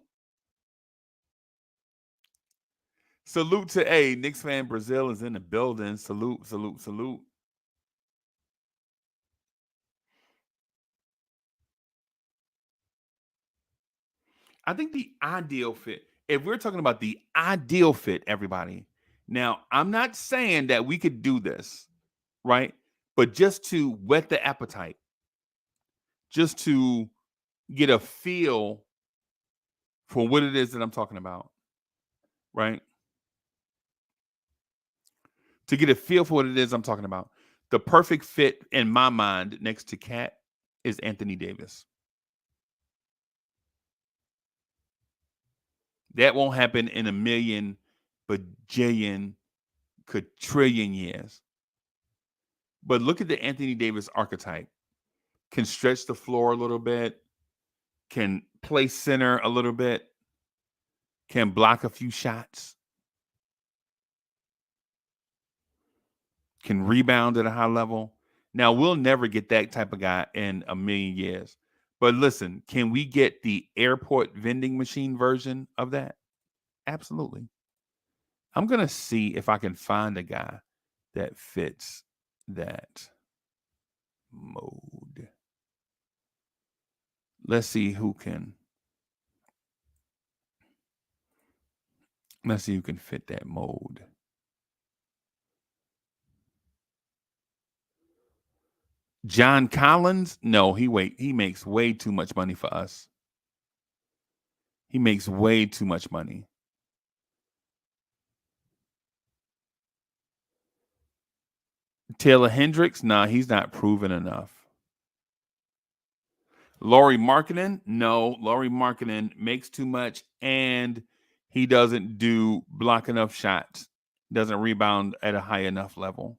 Salute to Knicks fan Brazil is in the building. Salute, salute, salute. I think the ideal fit, if we're talking about the ideal fit, everybody, now I'm not saying that we could do this, right? But just to whet the appetite, just to get a feel for what it is that I'm talking about, right? To get a feel for what it is I'm talking about. The perfect fit in my mind next to Cat is Anthony Davis. That won't happen in a million, bajillion, quadrillion years. But look at the Anthony Davis archetype. Can stretch the floor a little bit, can play center a little bit, can block a few shots, can rebound at a high level. Now, we'll never get that type of guy in a million years. But listen, can we get the airport vending machine version of that? Absolutely. I'm going to see if I can find a guy that fits that mode. Let's see who can. Let's see who can fit that mode. John Collins? No, he makes way too much money for us. He makes way too much money. Taylor Hendricks? Nah, he's not proven enough. Laurie Markkinen? No, Laurie Markkinen makes too much and he doesn't do block enough shots. Doesn't rebound at a high enough level.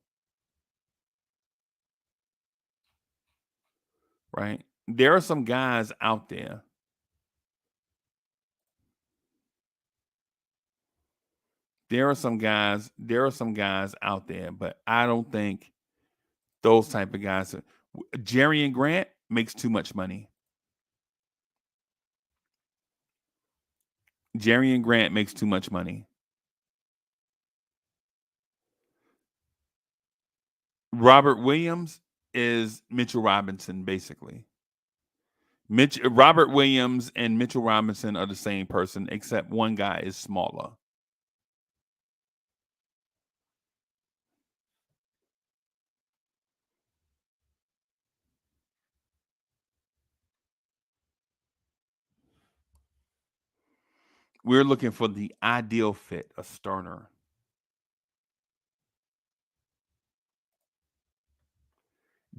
Right? There are some guys out there. There are some guys out there, but I don't think those type of guys. Jerry and Grant makes too much money. Jerry and Grant makes too much money. Robert Williams is Mitchell Robinson, basically. Robert Williams and Mitchell Robinson are the same person, except one guy is smaller. We're looking for the ideal fit, a starter.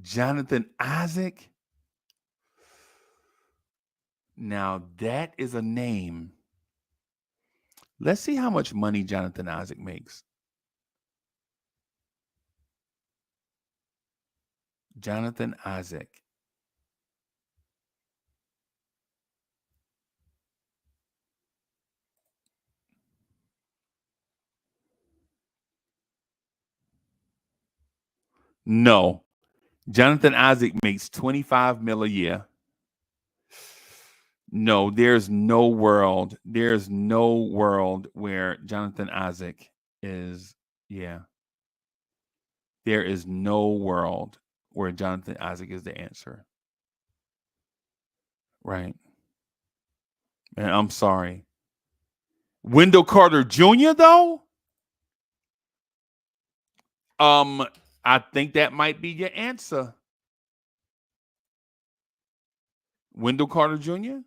Jonathan Isaac. Now that is a name. Let's see how much money Jonathan Isaac makes. Jonathan Isaac. No. Jonathan Isaac makes 25 mil a year. No, there's no world. There's no world where Jonathan Isaac is, yeah. There is no world where Jonathan Isaac is the answer. Right. And I'm sorry. Wendell Carter Jr. though? I think that might be your answer. Wendell Carter Jr.?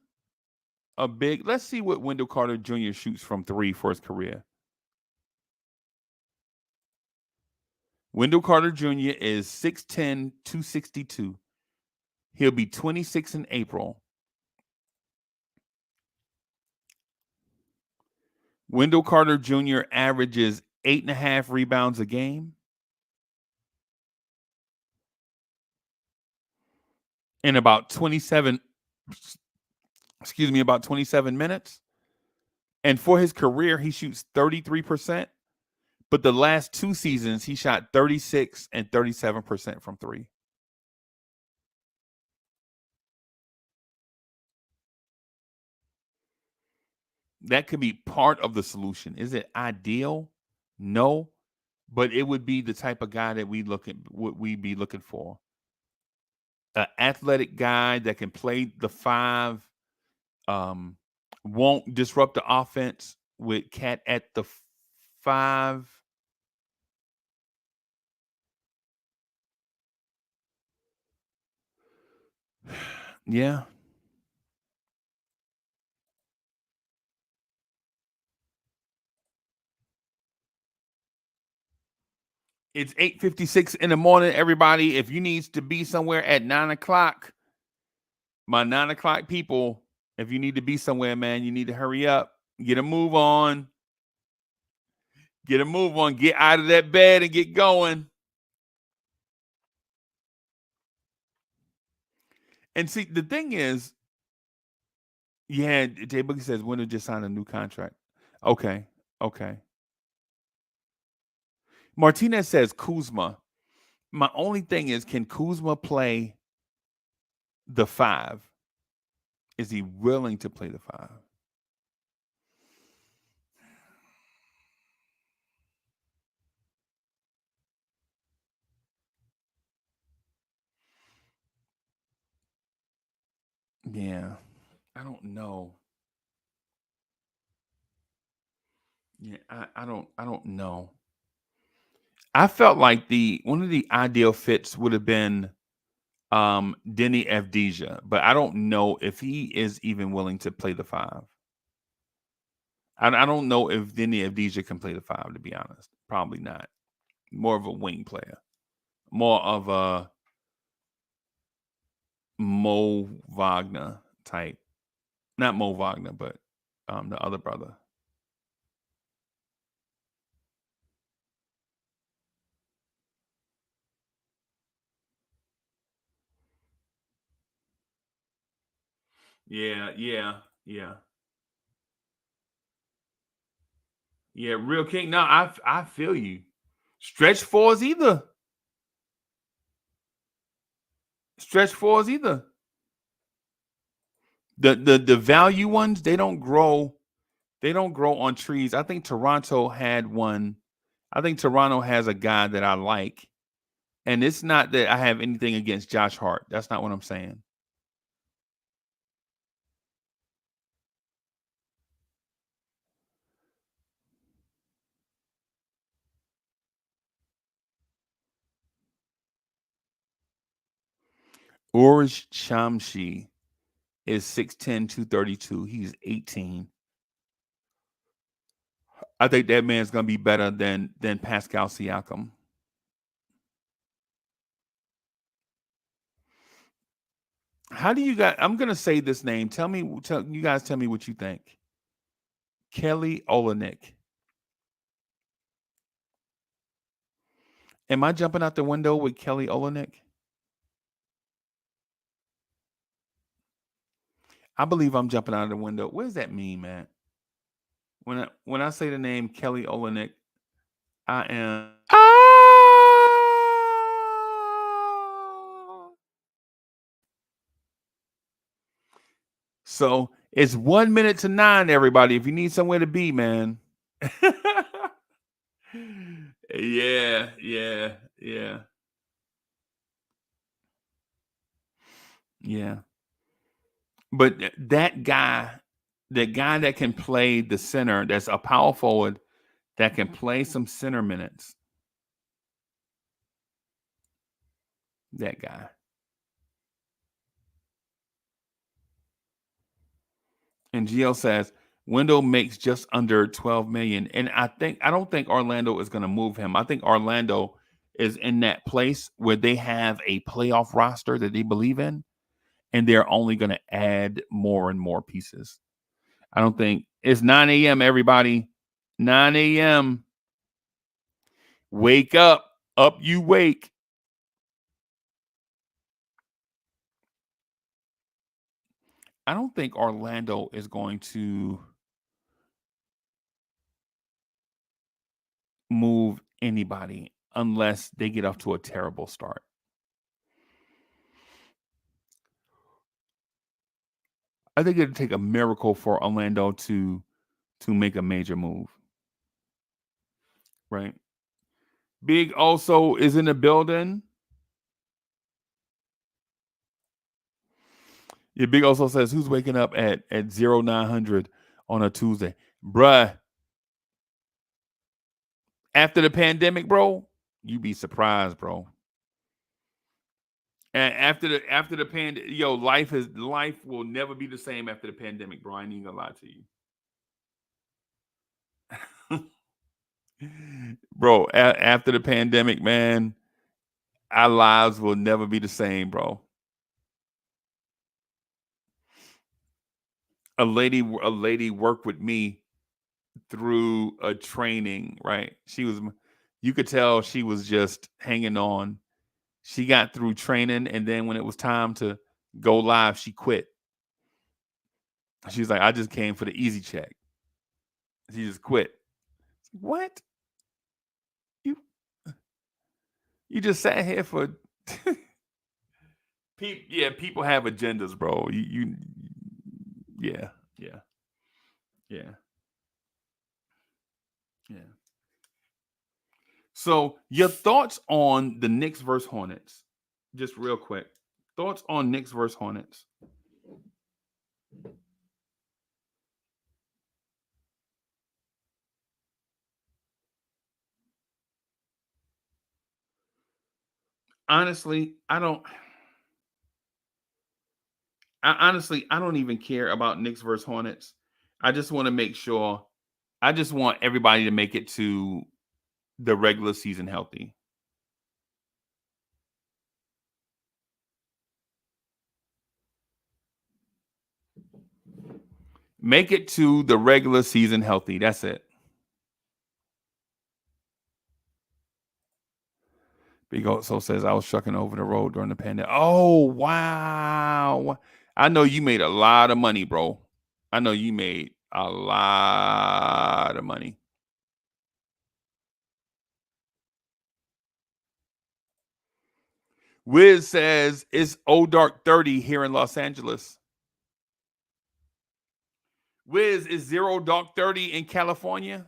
Let's see what Wendell Carter Jr. shoots from three for his career. Wendell Carter Jr. is 6'10", 262. He'll be 26 in April. Wendell Carter Jr. averages 8.5 rebounds a game in about 27 minutes. And for his career, he shoots 33%. But the last 2 seasons, he shot 36 and 37% from three. That could be part of the solution. Is it ideal? No. But it would be the type of guy that we'd be looking for. An athletic guy that can play the five, won't disrupt the offense with Cat at the five. Yeah. It's 8:56 in the morning, everybody. If you need to be somewhere at 9 o'clock, my 9 o'clock people, if you need to be somewhere, man, you need to hurry up. Get a move on. Get a move on. Get out of that bed and get going. And see, the thing is, yeah, Jay Boogie says Wendell just signed a new contract. Okay. Martinez says Kuzma. My only thing is, can Kuzma play the five? Is he willing to play the five? Yeah, I don't know. Yeah, I don't know. I felt like one of the ideal fits would have been Denny Avdija, but I don't know if he is even willing to play the five. I don't know if Denny Avdija can play the five, to be honest. Probably not. More of a wing player. More of a Mo Wagner type. Not Mo Wagner, but the other brother. Yeah. Yeah, Real King. No, I feel you. Stretch fours either. The value ones, they don't grow. They don't grow on trees. I think Toronto had one. I think Toronto has a guy that I like. And it's not that I have anything against Josh Hart. That's not what I'm saying. Urish Shamshi is 6'10", 232. He's 18. I think that man's gonna be better than Pascal Siakam. How do you guys? I'm gonna say this name. Tell you guys. Tell me what you think. Kelly Olynyk. Am I jumping out the window with Kelly Olynyk? I believe I'm jumping out of the window. What does that mean, man? When I say the name Kelly Olynyk, I am. So it's 1 minute to 9, everybody. If you need somewhere to be, man. Yeah. But that guy that can play the center, that's a power forward that can play some center minutes. That guy. And GL says Wendell makes just under 12 million. And I don't think Orlando is going to move him. I think Orlando is in that place where they have a playoff roster that they believe in, and they're only going to add more and more pieces. I don't think it's 9 a.m. everybody. 9 a.m. Wake up. Up you wake. I don't think Orlando is going to move anybody unless they get off to a terrible start. I think it'd take a miracle for Orlando to make a major move. Right. Big also is in the building. Yeah, Big also says, who's waking up at 0900 on a Tuesday? Bruh. After the pandemic, bro, you be surprised, bro. And after the pandemic, life will never be the same after the pandemic, bro. I ain't even gonna lie to you. Bro, after the pandemic, man, our lives will never be the same, bro. A lady worked with me through a training, right? You could tell she was just hanging on. She got through training, and then when it was time to go live, she quit. She was like, I just came for the easy check. She just quit. What? You just sat here for people have agendas, bro. Yeah. So your thoughts on the Knicks versus Hornets? Just real quick. Thoughts on Knicks versus Hornets? Honestly, I don't even care about Knicks versus Hornets. I just want to make sure. I just want everybody to make it to the regular season healthy. Make it to the regular season healthy. That's it. Big also says I was trucking over the road during the pandemic. Oh, wow. I know you made a lot of money, bro. I know you made a lot of money. Wiz says it's old dark 30 here in Los Angeles. Wiz, is 0 dark 30 in California?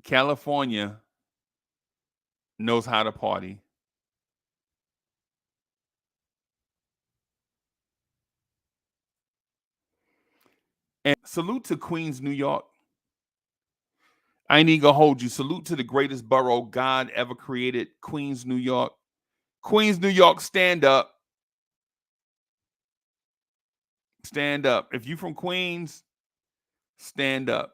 California knows how to party. And salute to Queens, New York. I ain't even gonna hold you. Salute to the greatest borough God ever created, Queens, New York. Queens, New York, stand up. Stand up. If you from Queens, stand up.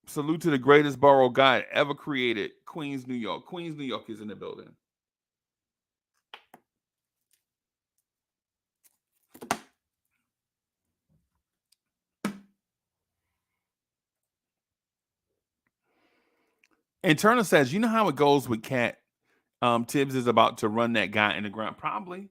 Salute to the greatest borough God ever created, Queens, New York. Queens, New York is in the building. And Turner says, you know how it goes with Cat? Tibbs is about to run that guy in the ground. Probably.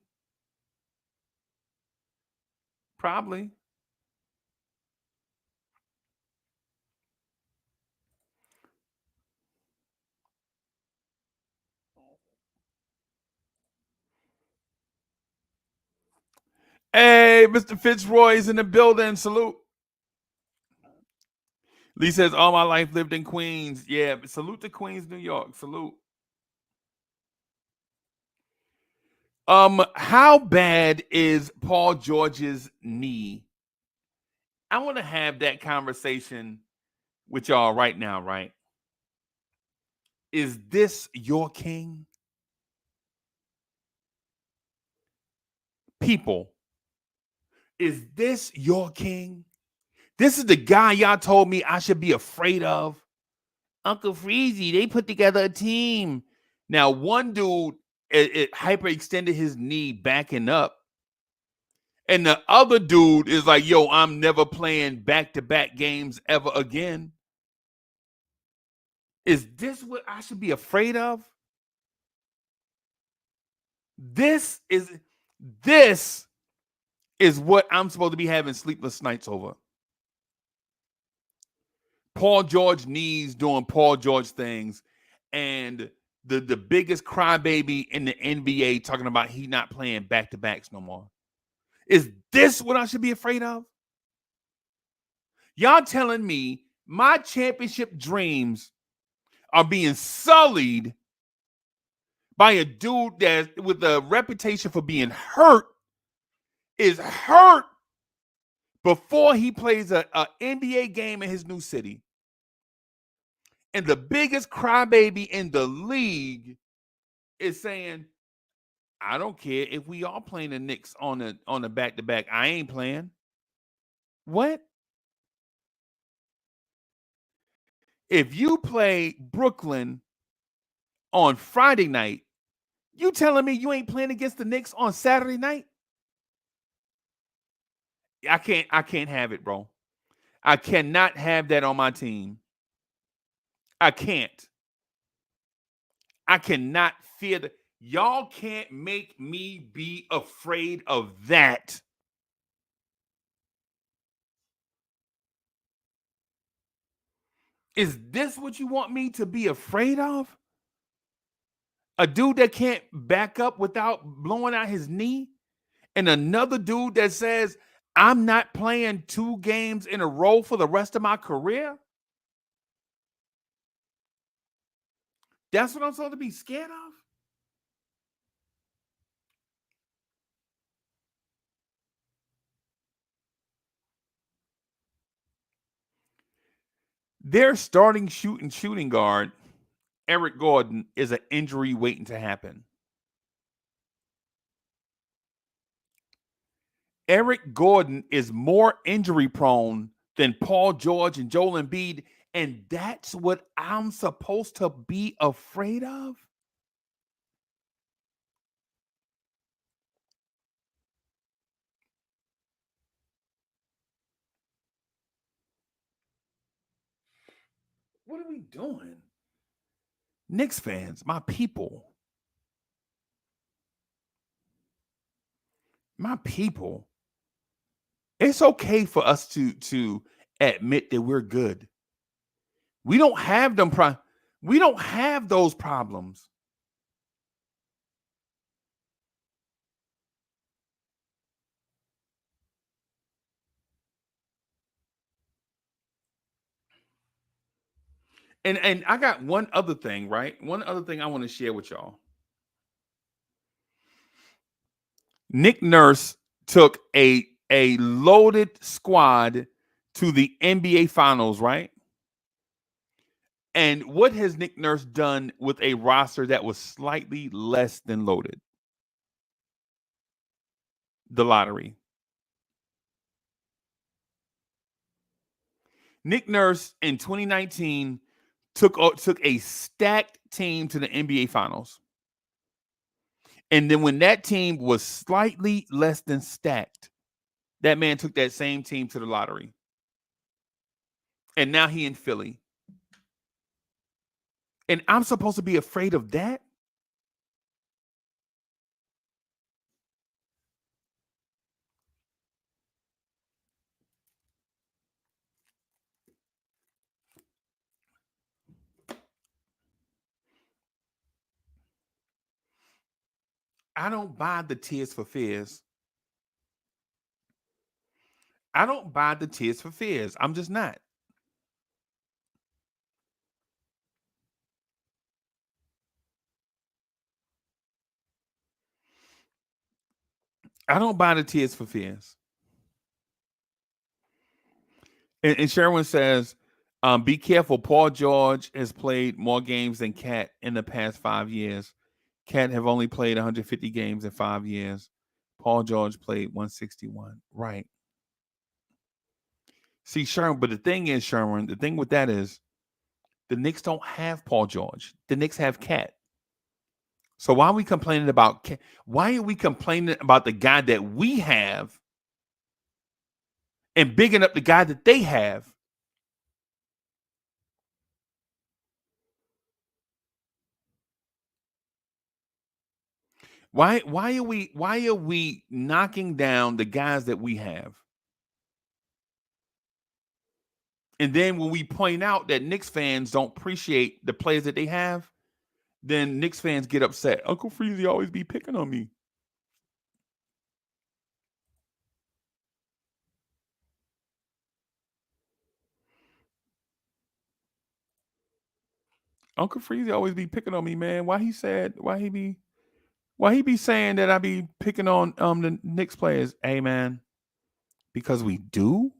Hey, Mr. Fitzroy's in the building. Salute. Lee says, all my life lived in Queens. Yeah, salute to Queens, New York. Salute. How bad is Paul George's knee? I want to have that conversation with y'all right now, right? Is this your king? People, is this your king? This is the guy y'all told me I should be afraid of. Uncle Freezy, they put together a team. Now, one dude it hyperextended his knee backing up. And the other dude is like, yo, I'm never playing back-to-back games ever again. Is this what I should be afraid of? This is what I'm supposed to be having sleepless nights over. Paul George knees doing Paul George things, and the biggest crybaby in the NBA talking about he not playing back-to-backs no more. Is this what I should be afraid of? Y'all telling me my championship dreams are being sullied by a dude that with a reputation for being hurt is hurt before he plays a NBA game in his new city. And the biggest crybaby in the league is saying, I don't care if we all playing the Knicks on a back-to-back. I ain't playing. What? If you play Brooklyn on Friday night, you telling me you ain't playing against the Knicks on Saturday night? I can't have it, bro. I cannot have that on my team. I can't. I cannot fear that. Y'all can't make me be afraid of that. Is this what you want me to be afraid of? A dude that can't back up without blowing out his knee? And another dude that says, I'm not playing 2 games in a row for the rest of my career? That's what I'm supposed to be scared of? Their starting shooting guard, Eric Gordon, is an injury waiting to happen. Eric Gordon is more injury prone than Paul George and Joel Embiid, and that's what I'm supposed to be afraid of? What are we doing? Knicks fans, my people. My people. It's okay for us to admit that we're good. We don't have them we don't have those problems. And I got one other thing, right? One other thing I want to share with y'all. Nick Nurse took a loaded squad to the NBA Finals, right? And what has Nick Nurse done with a roster that was slightly less than loaded? The lottery. Nick Nurse in 2019 took a stacked team to the NBA Finals. And then when that team was slightly less than stacked, that man took that same team to the lottery. And now he in Philly. And I'm supposed to be afraid of that? I don't buy the tears for fears. I don't buy the tears for fears. I'm just not. I don't buy the tears for fears. And Sherwin says, be careful. Paul George has played more games than Cat in the past 5 years. Cat have only played 150 games in 5 years. Paul George played 161. Right. See, Sherwin, but the thing is, Sherwin, the thing with that is the Knicks don't have Paul George. The Knicks have Cat. So why are we complaining about Cat? Why are we complaining about the guy that we have and bigging up the guy that they have? Why are we knocking down the guys that we have? And then when we point out that Knicks fans don't appreciate the players that they have, then Knicks fans get upset. Uncle Freezy always be picking on me. Uncle Freezy always be picking on me, man. Why he be saying that I be picking on the Knicks players? Hey man, because we do.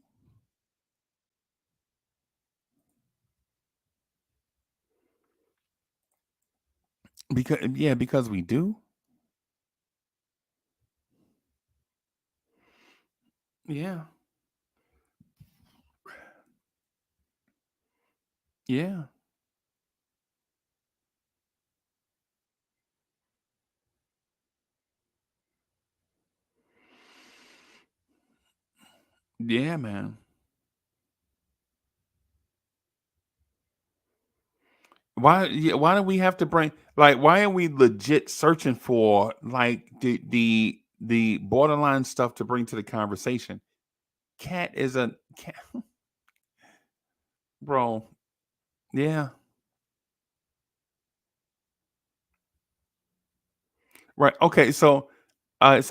Because we do. Yeah. Yeah. Yeah, man. Why do we have to bring why are we legit searching for the borderline stuff to bring to the conversation? Cat is a cat, bro. Yeah. Right. Okay, so I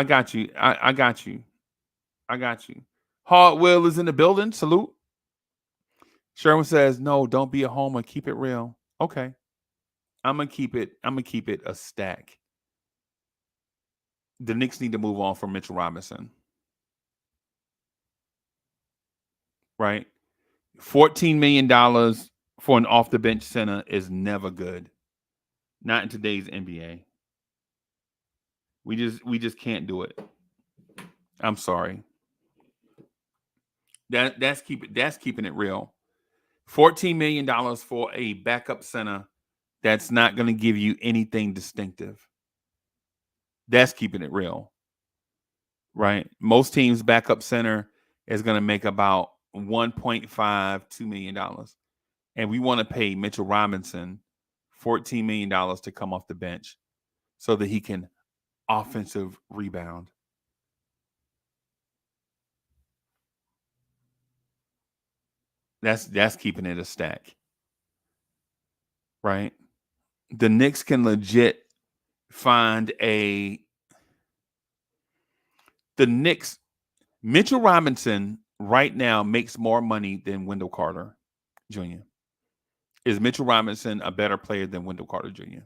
got you. I got you. I got you. Hardwell is in the building. Salute. Sherman says, no, don't be a homer. Keep it real. Okay. I'm gonna keep it a stack. The Knicks need to move on from Mitchell Robinson. Right? $14 million for an off the bench center is never good. Not in today's NBA. We just can't do it. I'm sorry. That's keeping it real. $14 million for a backup center that's not going to give you anything distinctive. That's keeping it real. Right? Most teams' backup center is going to make about $1.5, $2 million. And we want to pay Mitchell Robinson $14 million to come off the bench so that he can offensive rebound. That's keeping it a stack. Right? The Knicks can legit find the Knicks. Mitchell Robinson right now makes more money than Wendell Carter Jr. Is Mitchell Robinson a better player than Wendell Carter Jr.?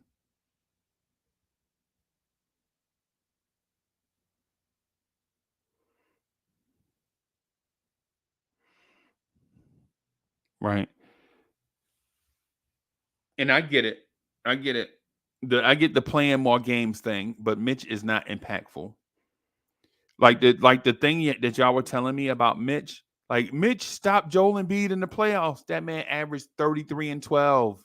Right. And I get it. I get it. I get the playing more games thing, but Mitch is not impactful. Like the thing that y'all were telling me about Mitch, Like Mitch stopped Joel Embiid in the playoffs. That man averaged 33 and 12.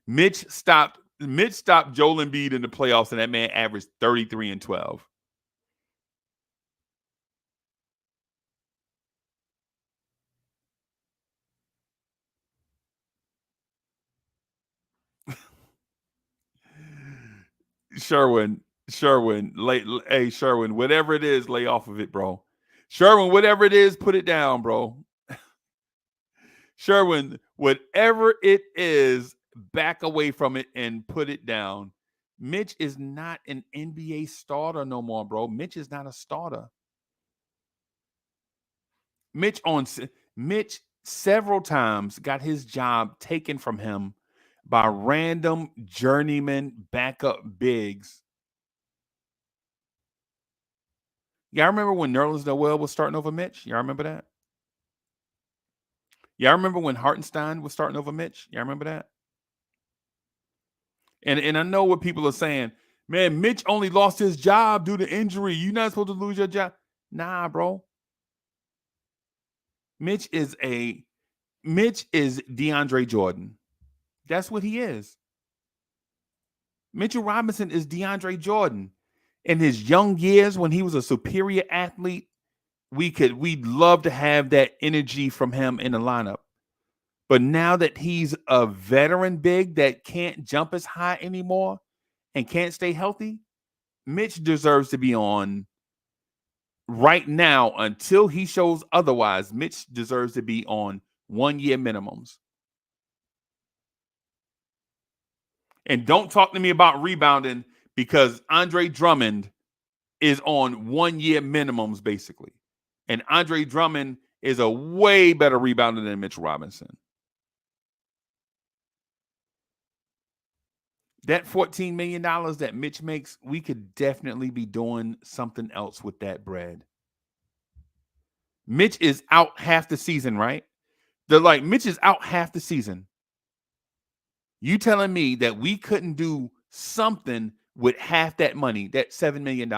Mitch stopped Joel Embiid in the playoffs, and that man averaged 33 and 12. Sherwin, hey Sherwin, whatever it is, lay off of it, bro. Sherwin, whatever it is, put it down, bro. Sherwin, whatever it is, back away from it and put it down. Mitch is not an NBA starter no more, bro. Mitch is not a starter. Mitch several times got his job taken from him by random journeyman backup bigs. Y'all remember when Nerlens Noel was starting over Mitch? Y'all remember that? Y'all remember when Hartenstein was starting over Mitch? Y'all remember that? And I know what people are saying. Man, Mitch only lost his job due to injury. You're not supposed to lose your job. Nah, bro. Mitch is DeAndre Jordan. That's what he is. Mitchell Robinson is DeAndre Jordan. In his young years, when he was a superior athlete, we'd love to have that energy from him in the lineup. But now that he's a veteran big that can't jump as high anymore and can't stay healthy, Mitch deserves to be on right now until he shows otherwise. Mitch deserves to be on 1-year minimums. And don't talk to me about rebounding because Andre Drummond is on 1-year minimums, basically. And Andre Drummond is a way better rebounder than Mitchell Robinson. That $14 million that Mitch makes, we could definitely be doing something else with that bread. Mitch is out half the season, right? Mitch is out half the season. You telling me that we couldn't do something with half that money, that $7 million?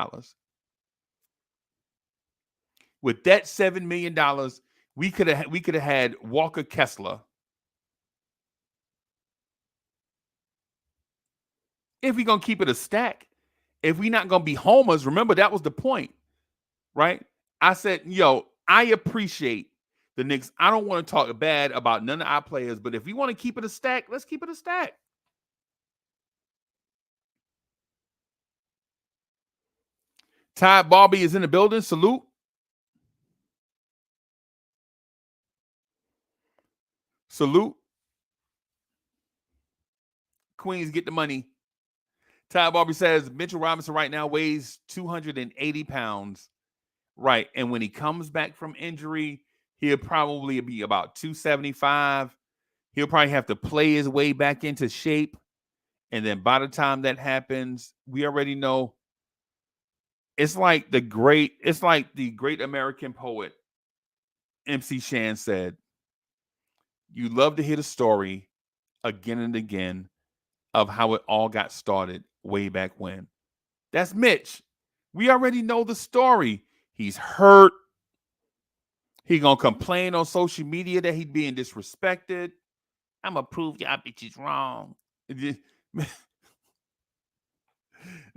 With that $7 million, we could have had Walker Kessler. If we're going to keep it a stack, if we're not going to be homers, remember that was the point, right? I said, I appreciate the Knicks. I don't want to talk bad about none of our players, but if we want to keep it a stack, let's keep it a stack. Ty Bobby is in the building. Salute. Salute. Queens, get the money. Ty Bobby says Mitchell Robinson right now weighs 280 pounds. Right. And when he comes back from injury, he'll probably be about 275. He'll probably have to play his way back into shape. And then by the time that happens, we already know it's like the great American poet MC Shan said, you love to hear the story again and again of how it all got started way back when. That's Mitch. We already know the story. He's hurt. He gonna complain on social media that he's being disrespected. I'm gonna prove y'all bitches wrong.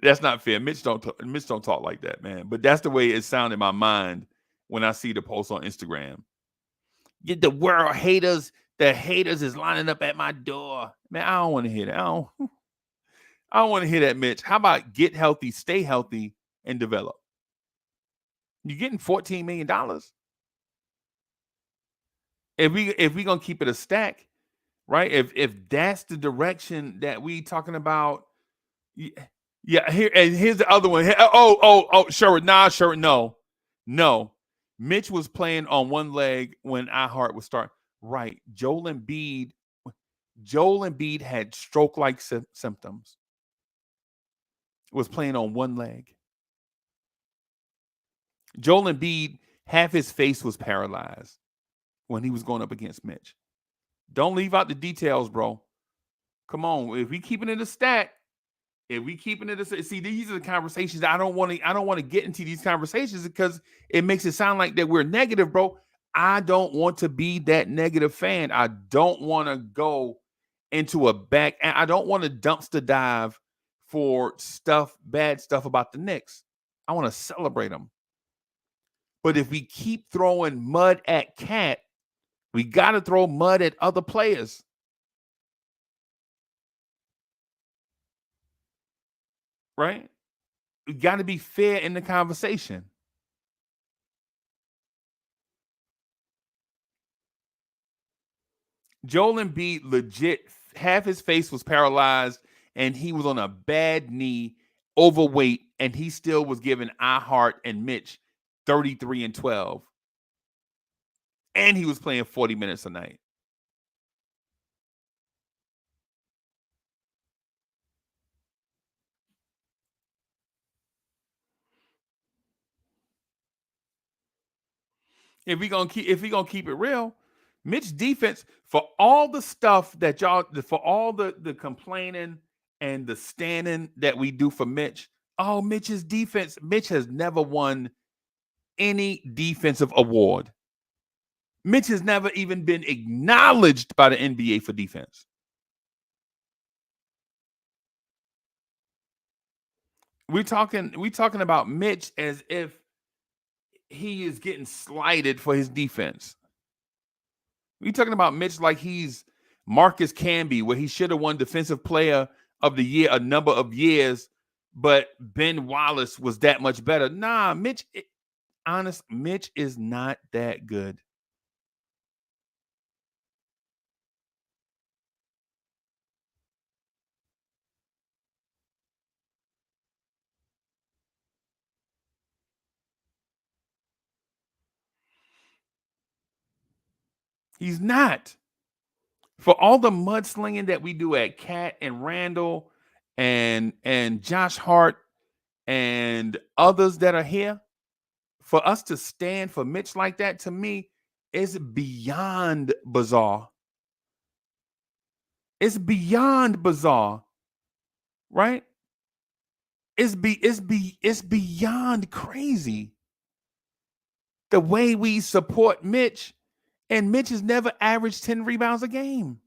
That's not fair. Mitch don't talk like that, man. But that's the way it sounded in my mind when I see the post on Instagram. Get the world haters. The haters is lining up at my door. Man, I don't want to hear that. I don't want to hear that, Mitch. How about get healthy, stay healthy, and develop? You're getting $14 million. If we gonna keep it a stack, right? If that's the direction that we talking about, yeah. Here's the other one. Sure, no. Mitch was playing on one leg when iHeart was starting. Right, Joel Embiid had stroke-like symptoms. Was playing on one leg. Joel Embiid, half his face was paralyzed when he was going up against Mitch. Don't leave out the details, bro. Come on. If we keeping it a stack, If we keeping it, see, these are the conversations I don't want to get into these conversations because it makes it sound like that we're negative, bro. I don't want to be that negative fan. I don't want to go into a back. I don't want to dumpster dive for bad stuff about the Knicks. I want to celebrate them. But if we keep throwing mud at Cat, we got to throw mud at other players. Right? We got to be fair in the conversation. Joel Embiid legit, half his face was paralyzed and he was on a bad knee, overweight, and he still was giving iHeart and Mitch 33 and 12. And he was playing 40 minutes a night. If we gonna keep it real, Mitch defense, for all the stuff that for all the complaining and the standing that we do for Mitch, Mitch's defense, Mitch has never won any defensive award. Mitch has never even been acknowledged by the NBA for defense. We're talking about Mitch as if he is getting slighted for his defense. We're talking about Mitch like he's Marcus Camby, where he should have won Defensive Player of the Year a number of years, but Ben Wallace was that much better. Nah, Mitch is not that good. He's not. For all the mudslinging that we do at Cat and Randall and Josh Hart and others that are here, for us to stand for Mitch like that, to me, is beyond bizarre. It's beyond bizarre, right? It's beyond crazy. The way we support Mitch, and Mitch has never averaged 10 rebounds a game.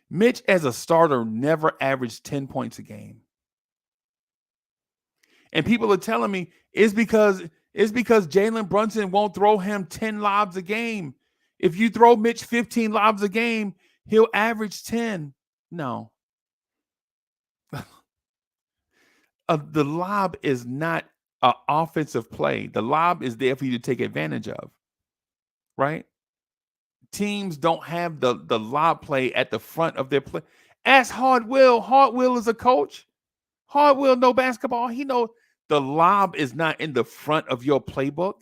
Mitch, as a starter, never averaged 10 points a game. And people are telling me it's because Jalen Brunson won't throw him 10 lobs a game. If you throw Mitch 15 lobs a game, he'll average 10. No. The lob is not an offensive play. The lob is there for you to take advantage of, right? Teams don't have the lob play at the front of their play. Ask Hardwill. Hardwill is a coach. Hardwill know basketball. He knows the lob is not in the front of your playbook.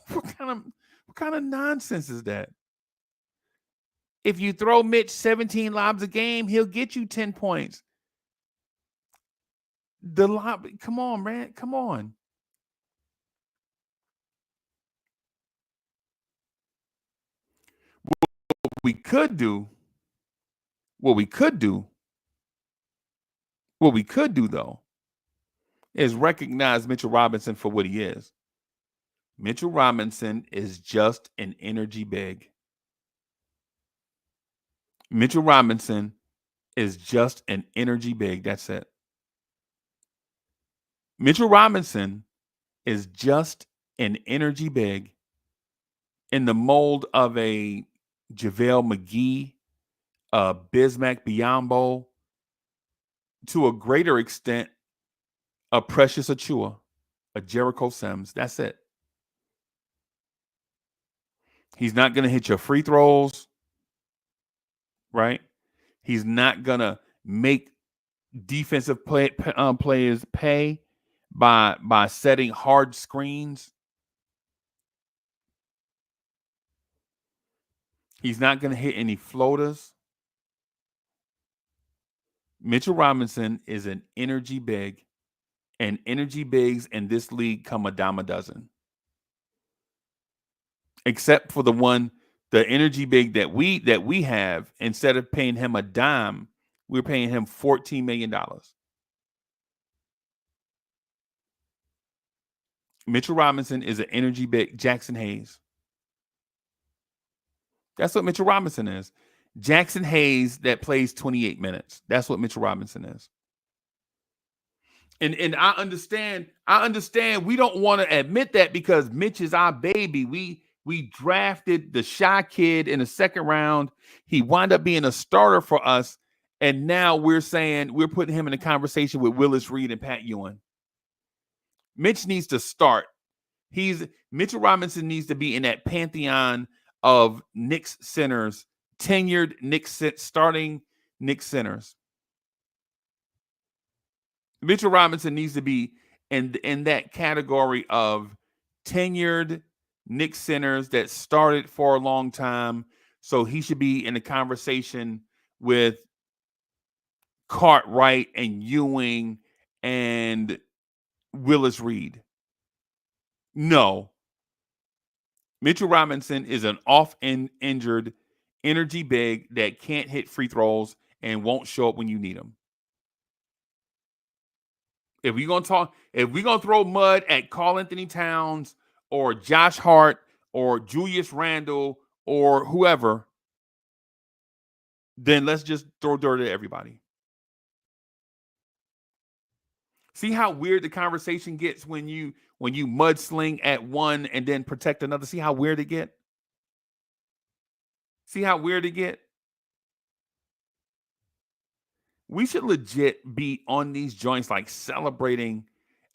What kind of nonsense is that? If you throw Mitch 17 lobs a game, he'll get you 10 points. The lob, come on, man. Come on. What we could do though, is recognize Mitchell Robinson for what he is. Mitchell Robinson is just an energy big. Mitchell Robinson is just an energy big. That's it. Mitchell Robinson is just an energy big in the mold of a JaVale McGee, Bismack Biyombo, to a greater extent, a Precious Achua, a Jericho Sims. That's it. He's not going to hit your free throws, right? He's not going to make defensive players pay by setting hard screens. He's not going to hit any floaters. Mitchell Robinson is an energy big, and energy bigs in this league come a dime a dozen. Except for the energy big that we have, instead of paying him a dime, we're paying him $14 million. Mitchell Robinson is an energy big Jackson Hayes. That's what Mitchell Robinson is. Jackson Hayes that plays 28 minutes. That's what Mitchell Robinson is. And I understand we don't want to admit that because Mitch is our baby. We drafted the shy kid in the second round. He wound up being a starter for us. And now we're saying we're putting him in a conversation with Willis Reed and Pat Ewing. Mitch needs to start. Mitchell Robinson needs to be in that pantheon of Knicks centers, tenured Knicks starting Knicks centers. Mitchell Robinson needs to be in that category of tenured Knicks centers that started for a long time. So he should be in a conversation with Cartwright and Ewing and Willis Reed. No. Mitchell Robinson is an injured energy big that can't hit free throws and won't show up when you need him. If we're gonna throw mud at Karl-Anthony Towns or Josh Hart or Julius Randle or whoever, then let's just throw dirt at everybody. See how weird the conversation gets when you mudsling at one and then protect another. See how weird it get? See how weird it get? We should legit be on these joints, like celebrating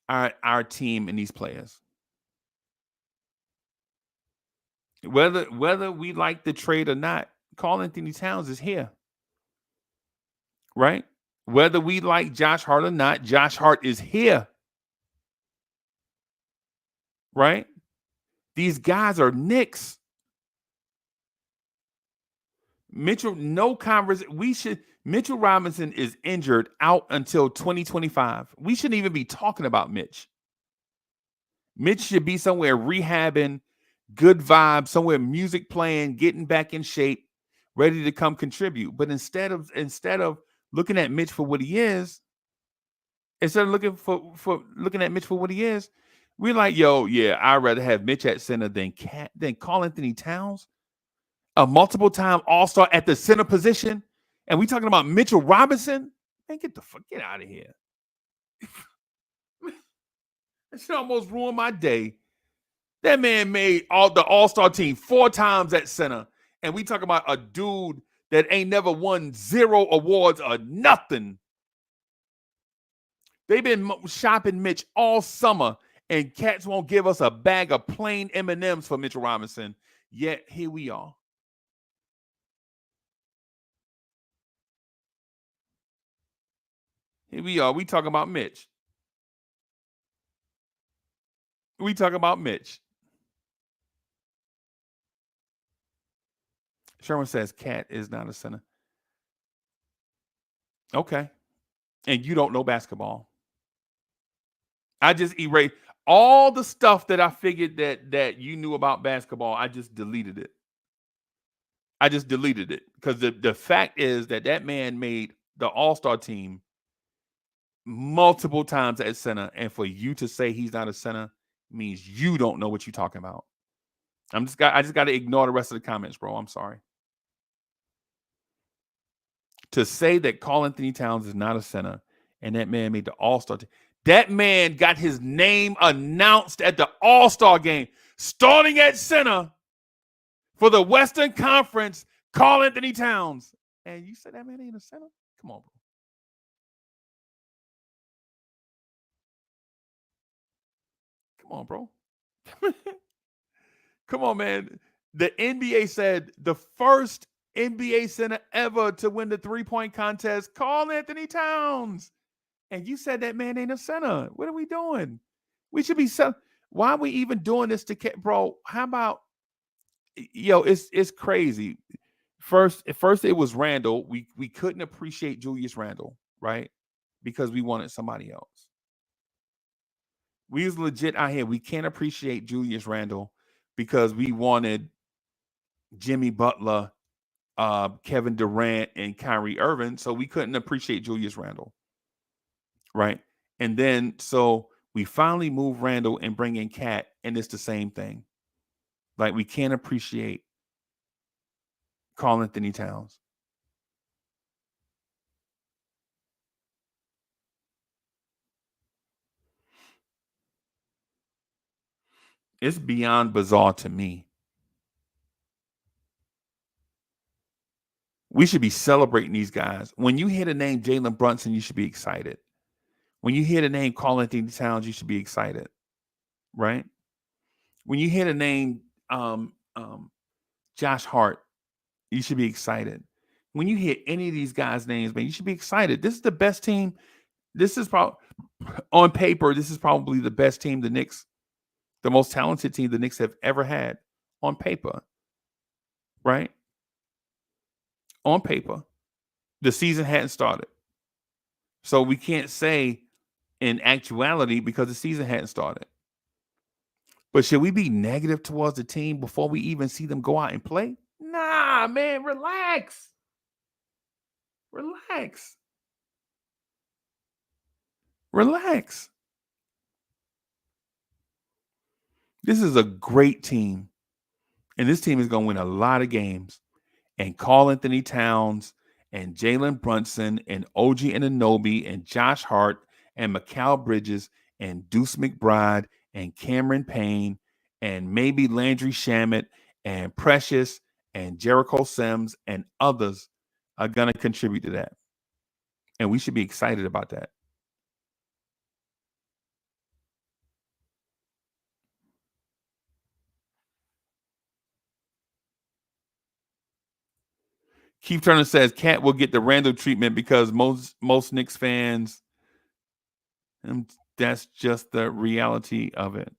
our team and these players. Whether we like the trade or not, Karl-Anthony Towns is here. Right? Whether we like Josh Hart or not, Josh Hart is here. Right? These guys are Knicks. Mitchell Robinson is injured out until 2025. We shouldn't even be talking about Mitch. Mitch should be somewhere rehabbing, good vibes, somewhere music playing, getting back in shape, ready to come contribute. But instead of looking at Mitch for what he is, instead of looking at Mitch for what he is, we're like, yo, yeah, I'd rather have Mitch at center than Karl-Anthony Towns, a multiple-time All-Star at the center position, and we talking about Mitchell Robinson. Man, get out of here. That shit almost ruined my day. That man made the All-Star team 4 times at center, and we talking about a dude that ain't never won 0 awards or nothing. They've been shopping Mitch all summer, and cats won't give us a bag of plain M&Ms for Mitchell Robinson. Yet here we are. Here we are. We talking about Mitch. We talking about Mitch. Sherman says Cat is not a center. Okay. And you don't know basketball. I just erased all the stuff that I figured that you knew about basketball. I just deleted it. Because the fact is that man made the All-Star team multiple times at center. And for you to say he's not a center means you don't know what you're talking about. I just got to ignore the rest of the comments, bro. I'm sorry. To say that Karl-Anthony Towns is not a center and that man made the All-Star team. That man got his name announced at the All-Star game, starting at center for the Western Conference, Karl-Anthony Towns. And you said that man ain't a center? Come on, bro. Come on, bro. Come on, man. The NBA said the first NBA center ever to win the 3-point contest, Karl-Anthony Towns. And you said that man ain't a center. What are we doing? We should be why are we even doing this to bro? How about it's crazy. First it was Randall. We couldn't appreciate Julius Randle, right? Because we wanted somebody else. We was legit out here. We can't appreciate Julius Randle because we wanted Jimmy Butler Kevin Durant and Kyrie Irving, so we couldn't appreciate Julius Randle, right? And then so we finally move Randle and bring in Cat, and it's the same thing. Like we can't appreciate Karl Anthony Towns. It's beyond bizarre to me. We should be celebrating these guys. When you hear the name Jalen Brunson, you should be excited. When you hear the name Karl Anthony Towns, you should be excited, right? When you hear the name Josh Hart, you should be excited. When you hear any of these guys' names, man, you should be excited. This is the best team. This is probably on paper. This is probably the best team the Knicks, the most talented team the Knicks have ever had on paper, right? On paper, the season hadn't started, so we can't say in actuality because the season hadn't started. But should we be negative towards the team before we even see them go out and play? Nah, man, relax. Relax. Relax. This is a great team. And this team is going to win a lot of games. And Karl Anthony Towns and Jalen Brunson and OG Anunoby and Josh Hart and Mikal Bridges and Deuce McBride and Cameron Payne and maybe Landry Shamet and Precious and Jericho Sims and others are going to contribute to that. And we should be excited about that. Keith Turner says Cat will get the Randall treatment because most Knicks fans, and that's just the reality of it.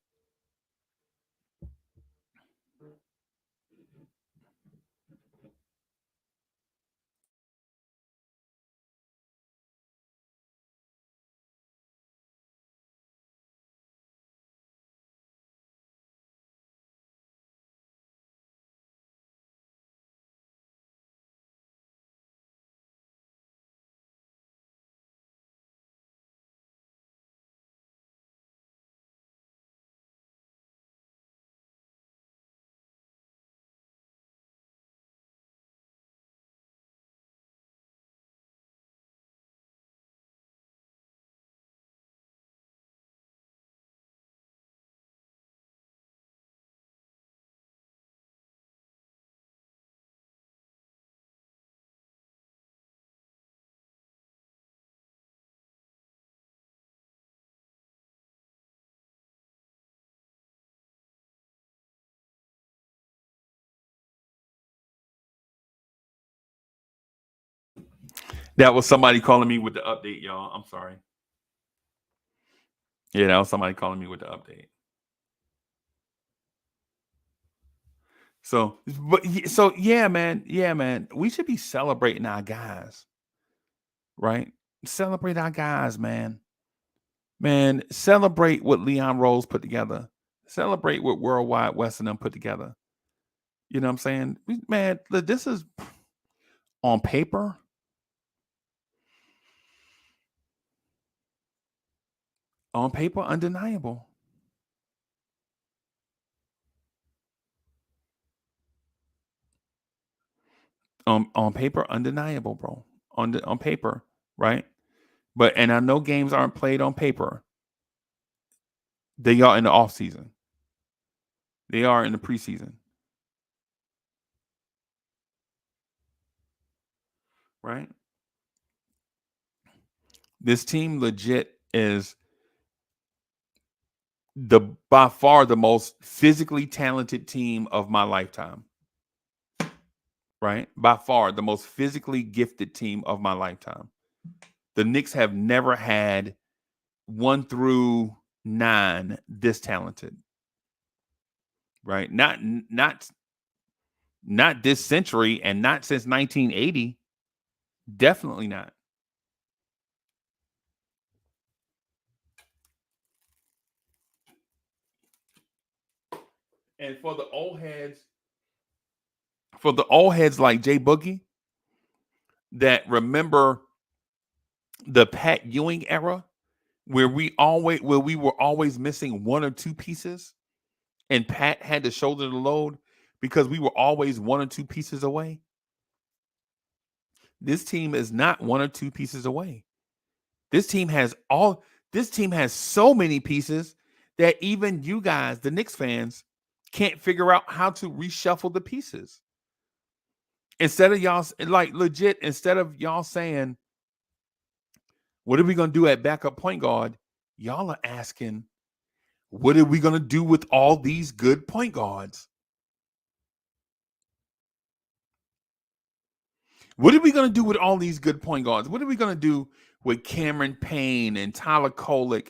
That was somebody calling me with the update, y'all. I'm sorry. Yeah, that was somebody calling me with the update. So yeah, man. We should be celebrating our guys, right? Celebrate our guys, man. Man, celebrate what Leon Rose put together. Celebrate what Worldwide West and them put together. You know what I'm saying? Man, this is on paper. On paper, undeniable. On paper, undeniable, bro. On paper, right? And I know games aren't played on paper. They are in the off season. They are in the preseason. Right? This team legit is by far the most physically talented team of my lifetime. Right? By far the most physically gifted team of my lifetime. The Knicks have never had 1 through 9 this talented. Right? Not this century and not since 1980. Definitely not. And for the old heads For the old heads like Jay Boogie that remember the Pat Ewing era, where we were always missing one or two pieces, and Pat had to shoulder the load because we were always one or two pieces away. This team is not one or two pieces away. This team has so many pieces that even you guys, the Knicks fans, can't figure out how to reshuffle the pieces. Instead of y'all, like legit, instead of y'all saying, what are we going to do at backup point guard? Y'all are asking, what are we going to do with all these good point guards? What are we going to do with all these good point guards? What are we going to do with Cameron Payne and Tyler Kolek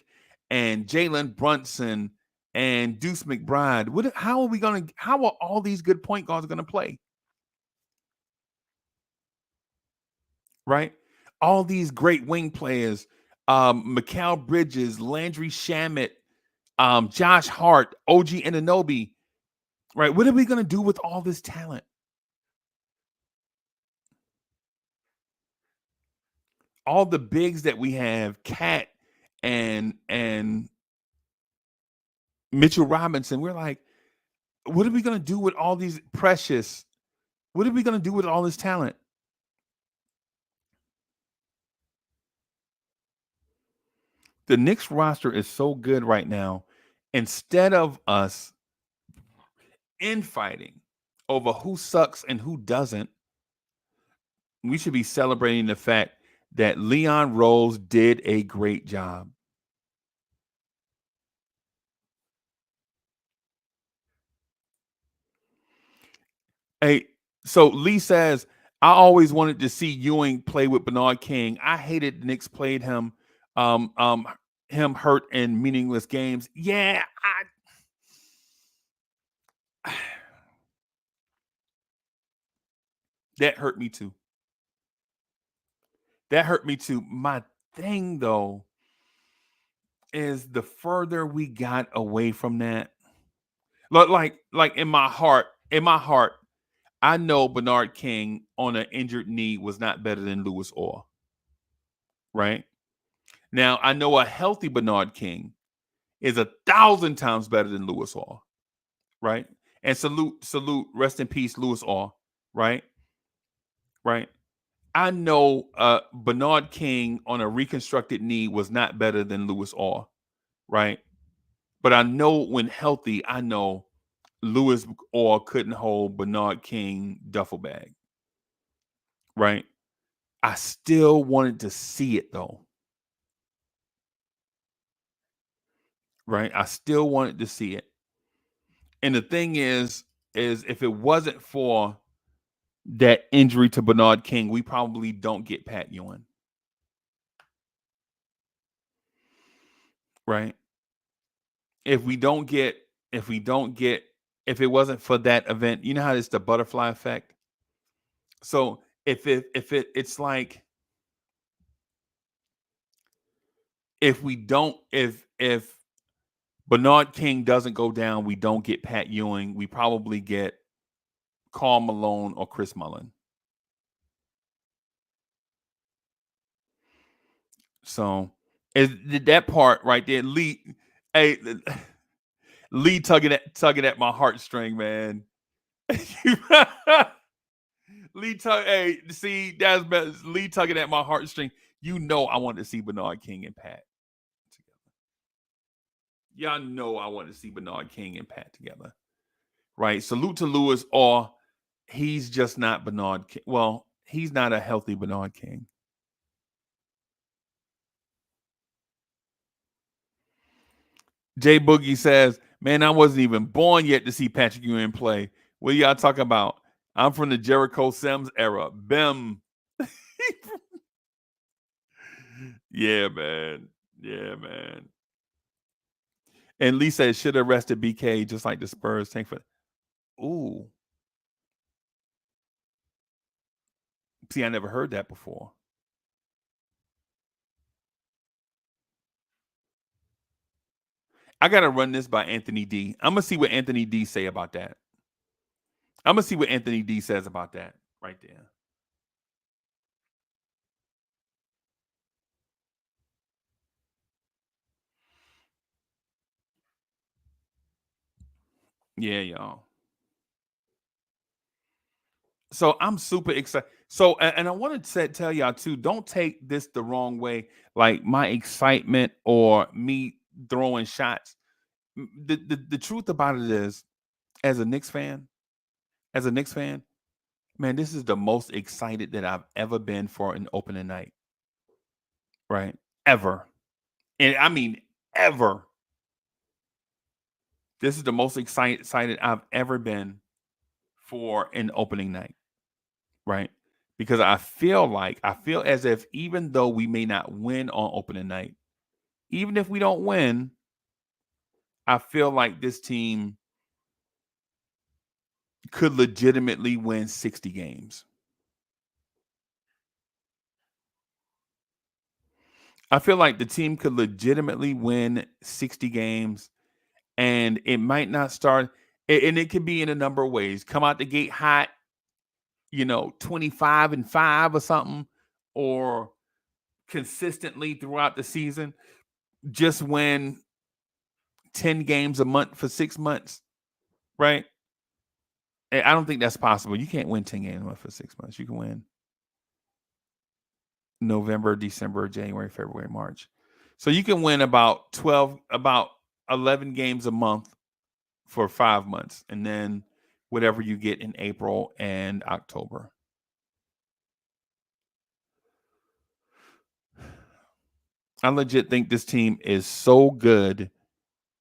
and Jalen Brunson and Deuce McBride? How are all these good point guards going to play? Right? All these great wing players, Mikal Bridges, Landry Shamet, Josh Hart, OG Anunoby, right? What are we going to do with all this talent? All the bigs that we have, Cat and Mitchell Robinson, we're like, what are we going to do with all these Precious? What are we going to do with all this talent? The Knicks roster is so good right now. Instead of us infighting over who sucks and who doesn't, we should be celebrating the fact that Leon Rose did a great job. Hey, so Lee says, I always wanted to see Ewing play with Bernard King. I hated the Knicks played him hurt in meaningless games. Yeah, that hurt me too. That hurt me too. My thing though is the further we got away from that, like in my heart, I know Bernard King on an injured knee was not better than Louis Orr. Right? Now I know a healthy Bernard King is 1,000 times better than Louis Orr. Right? And salute, rest in peace, Louis Orr. Right? Right? I know Bernard King on a reconstructed knee was not better than Louis Orr, right? But I know when healthy, I know Louis Orr couldn't hold Bernard King duffel bag, right? I still wanted to see it though, right? I still wanted to see it. And the thing is if it wasn't for that injury to Bernard King, we probably don't get Pat Ewing. Right? If it wasn't for that event, you know how it's the butterfly effect. So it's like if Bernard King doesn't go down, we don't get Pat Ewing. We probably get Karl Malone or Chris Mullin. So that part right there, Lee. Hey, Lee tugging at my heartstring, man. Hey, see, that's better. Lee tugging at my heartstring. You know, I wanted to see Bernard King and Pat together. Y'all know I wanted to see Bernard King and Pat together, right? Salute to Louis, or he's just not Bernard King. Well, he's not a healthy Bernard King. Jay Boogie says, man, I wasn't even born yet to see Patrick Ewing play. What y'all talking about? I'm from the Jericho Sims era. Bim. Yeah, man. Yeah, man. And Lee said, should have rested BK just like the Spurs. Thank for. Ooh. See, I never heard that before. I got to run this by Anthony D. I'm going to see what Anthony D say about that. I'm gonna see what Anthony D says about that right there. Yeah, y'all. So I'm super excited. So, and I wanted to tell y'all too, don't take this the wrong way. Like my excitement or me throwing shots. The truth about it is, as a Knicks fan, man, this is the most excited that I've ever been for an opening night, right? Ever. And I mean, ever. This is the most excited I've ever been for an opening night, right? Because I feel as if even though we may not win on opening night, even if we don't win, I feel like this team could legitimately win 60 games. I feel like the team could legitimately win 60 games, and it might not start, and it could be in a number of ways. Come out the gate hot, 25-5 or something, or consistently throughout the season, just win 10 games a month for 6 months, right? And I don't think that's possible. You can't win 10 games a month for 6 months. You can win November, December, January, February, March. So you can win about 11 games a month for 5 months, and then whatever you get in April and October. I legit think this team is so good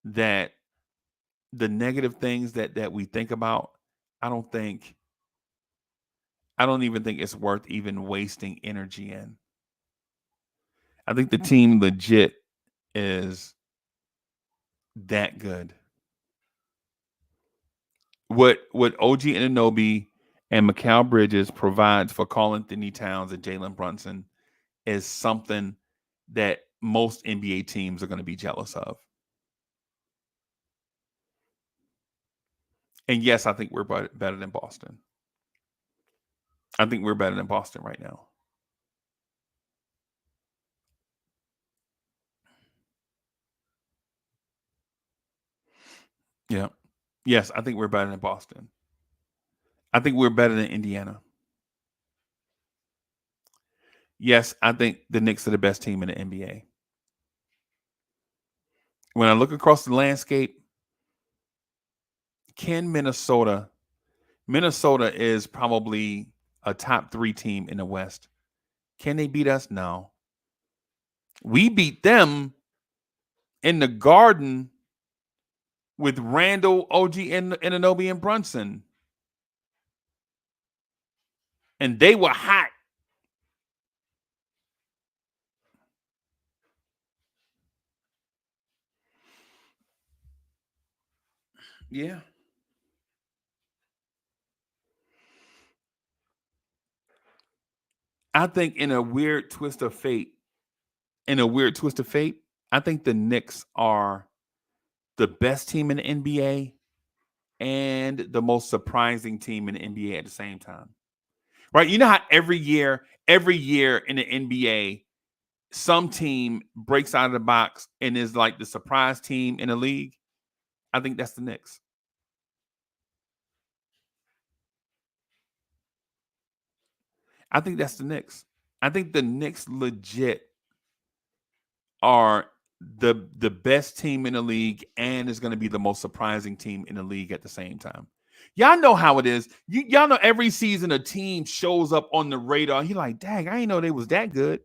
that the negative things that we think about, I don't even think it's worth even wasting energy in. I think the team legit is that good. What OG Anunoby and Mikal Bridges provides for Karl Anthony Towns and Jalen Brunson is something that most NBA teams are going to be jealous of. And yes, I think we're better than Boston. I think we're better than Boston right now. Yeah. Yes, I think we're better than Boston. I think we're better than Indiana. Yes, I think the Knicks are the best team in the NBA. When I look across the landscape, can Minnesota is probably a top 3 team in the West. Can they beat us? No. We beat them in the Garden with Randall, OG, and Anunoby and Brunson. And they were hot. Yeah. I think in a weird twist of fate, I think the Knicks are the best team in the NBA and the most surprising team in the NBA at the same time. Right? You know how every year in the NBA, some team breaks out of the box and is like the surprise team in the league? I think that's the Knicks. I think that's the Knicks. I think the Knicks legit are the best team in the league and is going to be the most surprising team in the league at the same time. Y'all know how it is. Y'all know every season a team shows up on the radar. You're like, dang, I didn't know they was that good.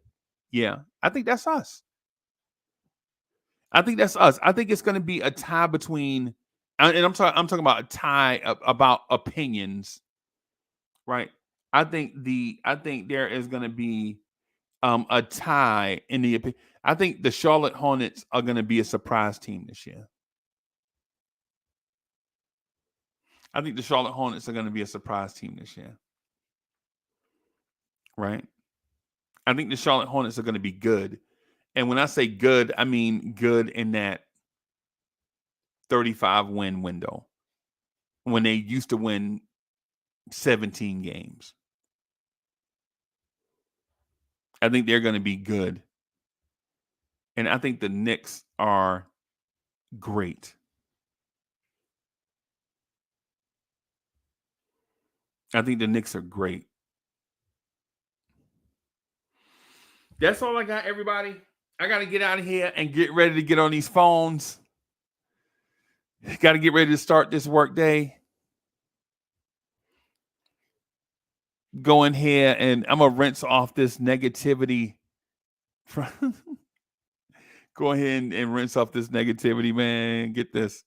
Yeah, I think that's us. I think that's us. I think it's going to be a tie between, and I'm talking about a tie about opinions, right? I think there is going to be a tie in the opinion. I think the Charlotte Hornets are going to be a surprise team this year. I think the Charlotte Hornets are going to be a surprise team this year. Right? I think the Charlotte Hornets are going to be good. And when I say good, I mean good in that 35 win window. When they used to win 17 games. I think they're going to be good. And I think the Knicks are great. I think the Knicks are great. That's all I got, everybody. I got to get out of here and get ready to get on these phones. Got to get ready to start this work day. Go in here and I'm going to rinse off this negativity. Go ahead and rinse off this negativity, man. Get this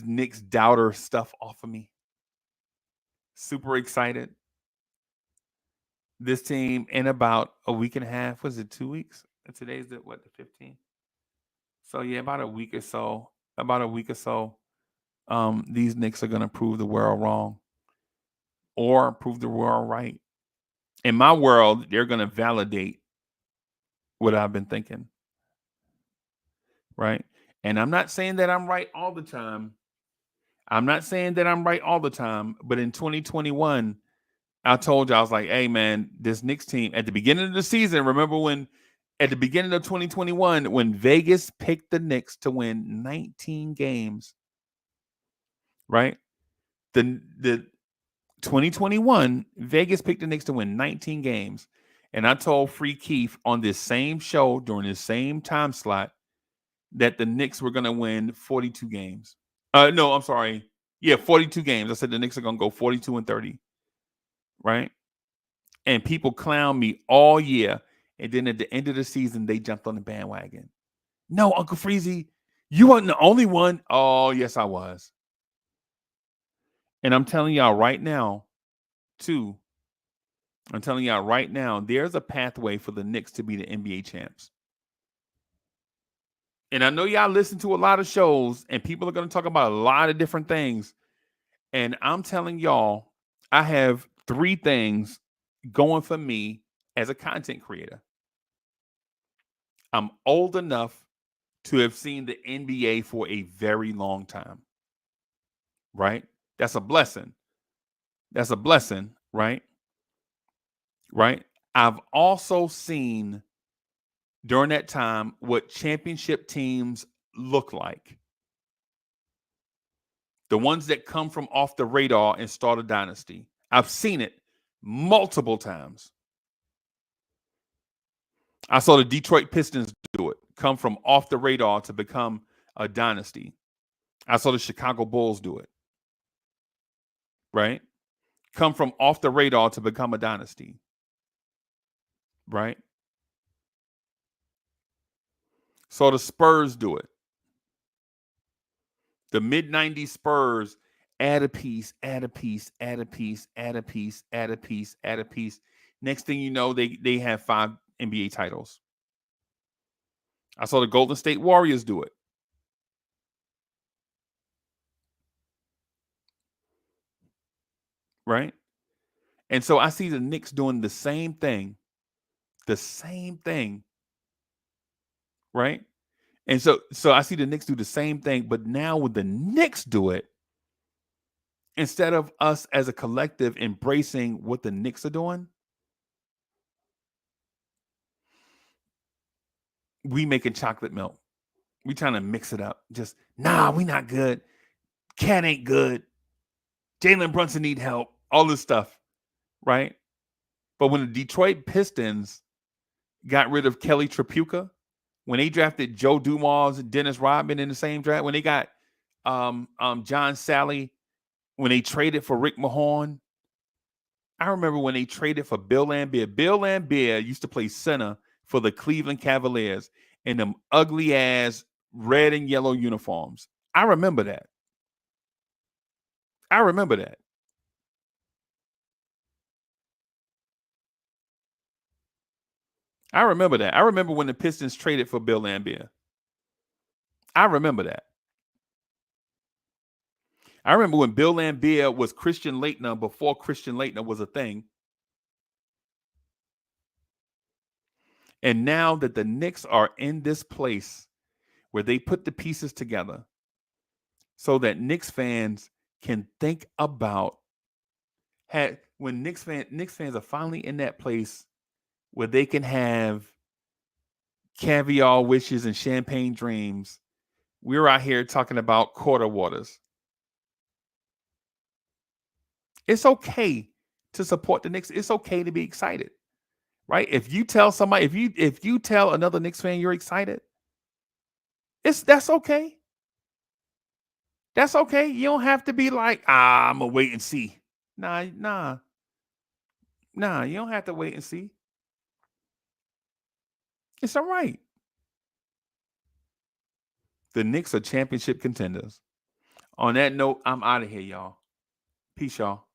Knicks doubter stuff off of me. Super excited. This team in about a week and a half. Was it 2 weeks? And today's the 15th. So yeah, about a week or so. These Knicks are gonna prove the world wrong, or prove the world right. In my world, they're gonna validate what I've been thinking. Right? And I'm not saying that I'm right all the time. But in 2021, I told you, I was like, hey, man, this Knicks team at the beginning of the season, remember when at the beginning of 2021, when Vegas picked the Knicks to win 19 games, right? The 2021, Vegas picked the Knicks to win 19 games. And I told Free Keith on this same show during this same time slot that the Knicks were going to win 42 games. No, I'm sorry. Yeah, 42 games. I said the Knicks are going to go 42-30. Right? And people clown me all year. And then at the end of the season, they jumped on the bandwagon. No, Uncle Freezy, you weren't the only one. Oh, yes, I was. And I'm telling y'all right now, too. There's a pathway for the Knicks to be the NBA champs. And I know y'all listen to a lot of shows and people are going to talk about a lot of different things. And I'm telling y'all, I have 3 things going for me as a content creator. I'm old enough to have seen the NBA for a very long time. Right? That's a blessing. Right? Right? I've also seen during that time what championship teams look like. The ones that come from off the radar and start a dynasty. I've seen it multiple times. I saw the Detroit Pistons do it, come from off the radar to become a dynasty. I saw the Chicago Bulls do it, right? Come from off the radar to become a dynasty, right? Saw the Spurs do it. The mid-90s Spurs add a piece. Next thing you know, they have 5 NBA titles. I saw the Golden State Warriors do it. Right? And so I see the Knicks doing the same thing. Right? And so I see the Knicks do the same thing, but now when the Knicks do it, instead of us as a collective embracing what the Knicks are doing, we making chocolate milk. We trying to mix it up. Just, we not good. Cat ain't good. Jalen Brunson need help. All this stuff, right? But when the Detroit Pistons got rid of Kelly Tripucka, when they drafted Joe Dumars and Dennis Rodman in the same draft, when they got John Sally, when they traded for Rick Mahorn, I remember when they traded for Bill Laimbeer. Bill Laimbeer used to play center for the Cleveland Cavaliers in them ugly ass red and yellow uniforms. I remember that. I remember when the Pistons traded for Bill Laimbeer. I remember that. I remember when Bill Laimbeer was Christian Laettner before Christian Laettner was a thing. And now that the Knicks are in this place where they put the pieces together so that Knicks fans can think about when Knicks fans are finally in that place where they can have caviar wishes and champagne dreams, we're out here talking about quarter waters. It's okay to support the Knicks. It's okay to be excited, right? If you tell somebody, if you tell another Knicks fan you're excited, that's okay. That's okay. You don't have to be like, I'm gonna wait and see. Nah, you don't have to wait and see. It's all right. The Knicks are championship contenders. On that note, I'm out of here, y'all. Peace, y'all.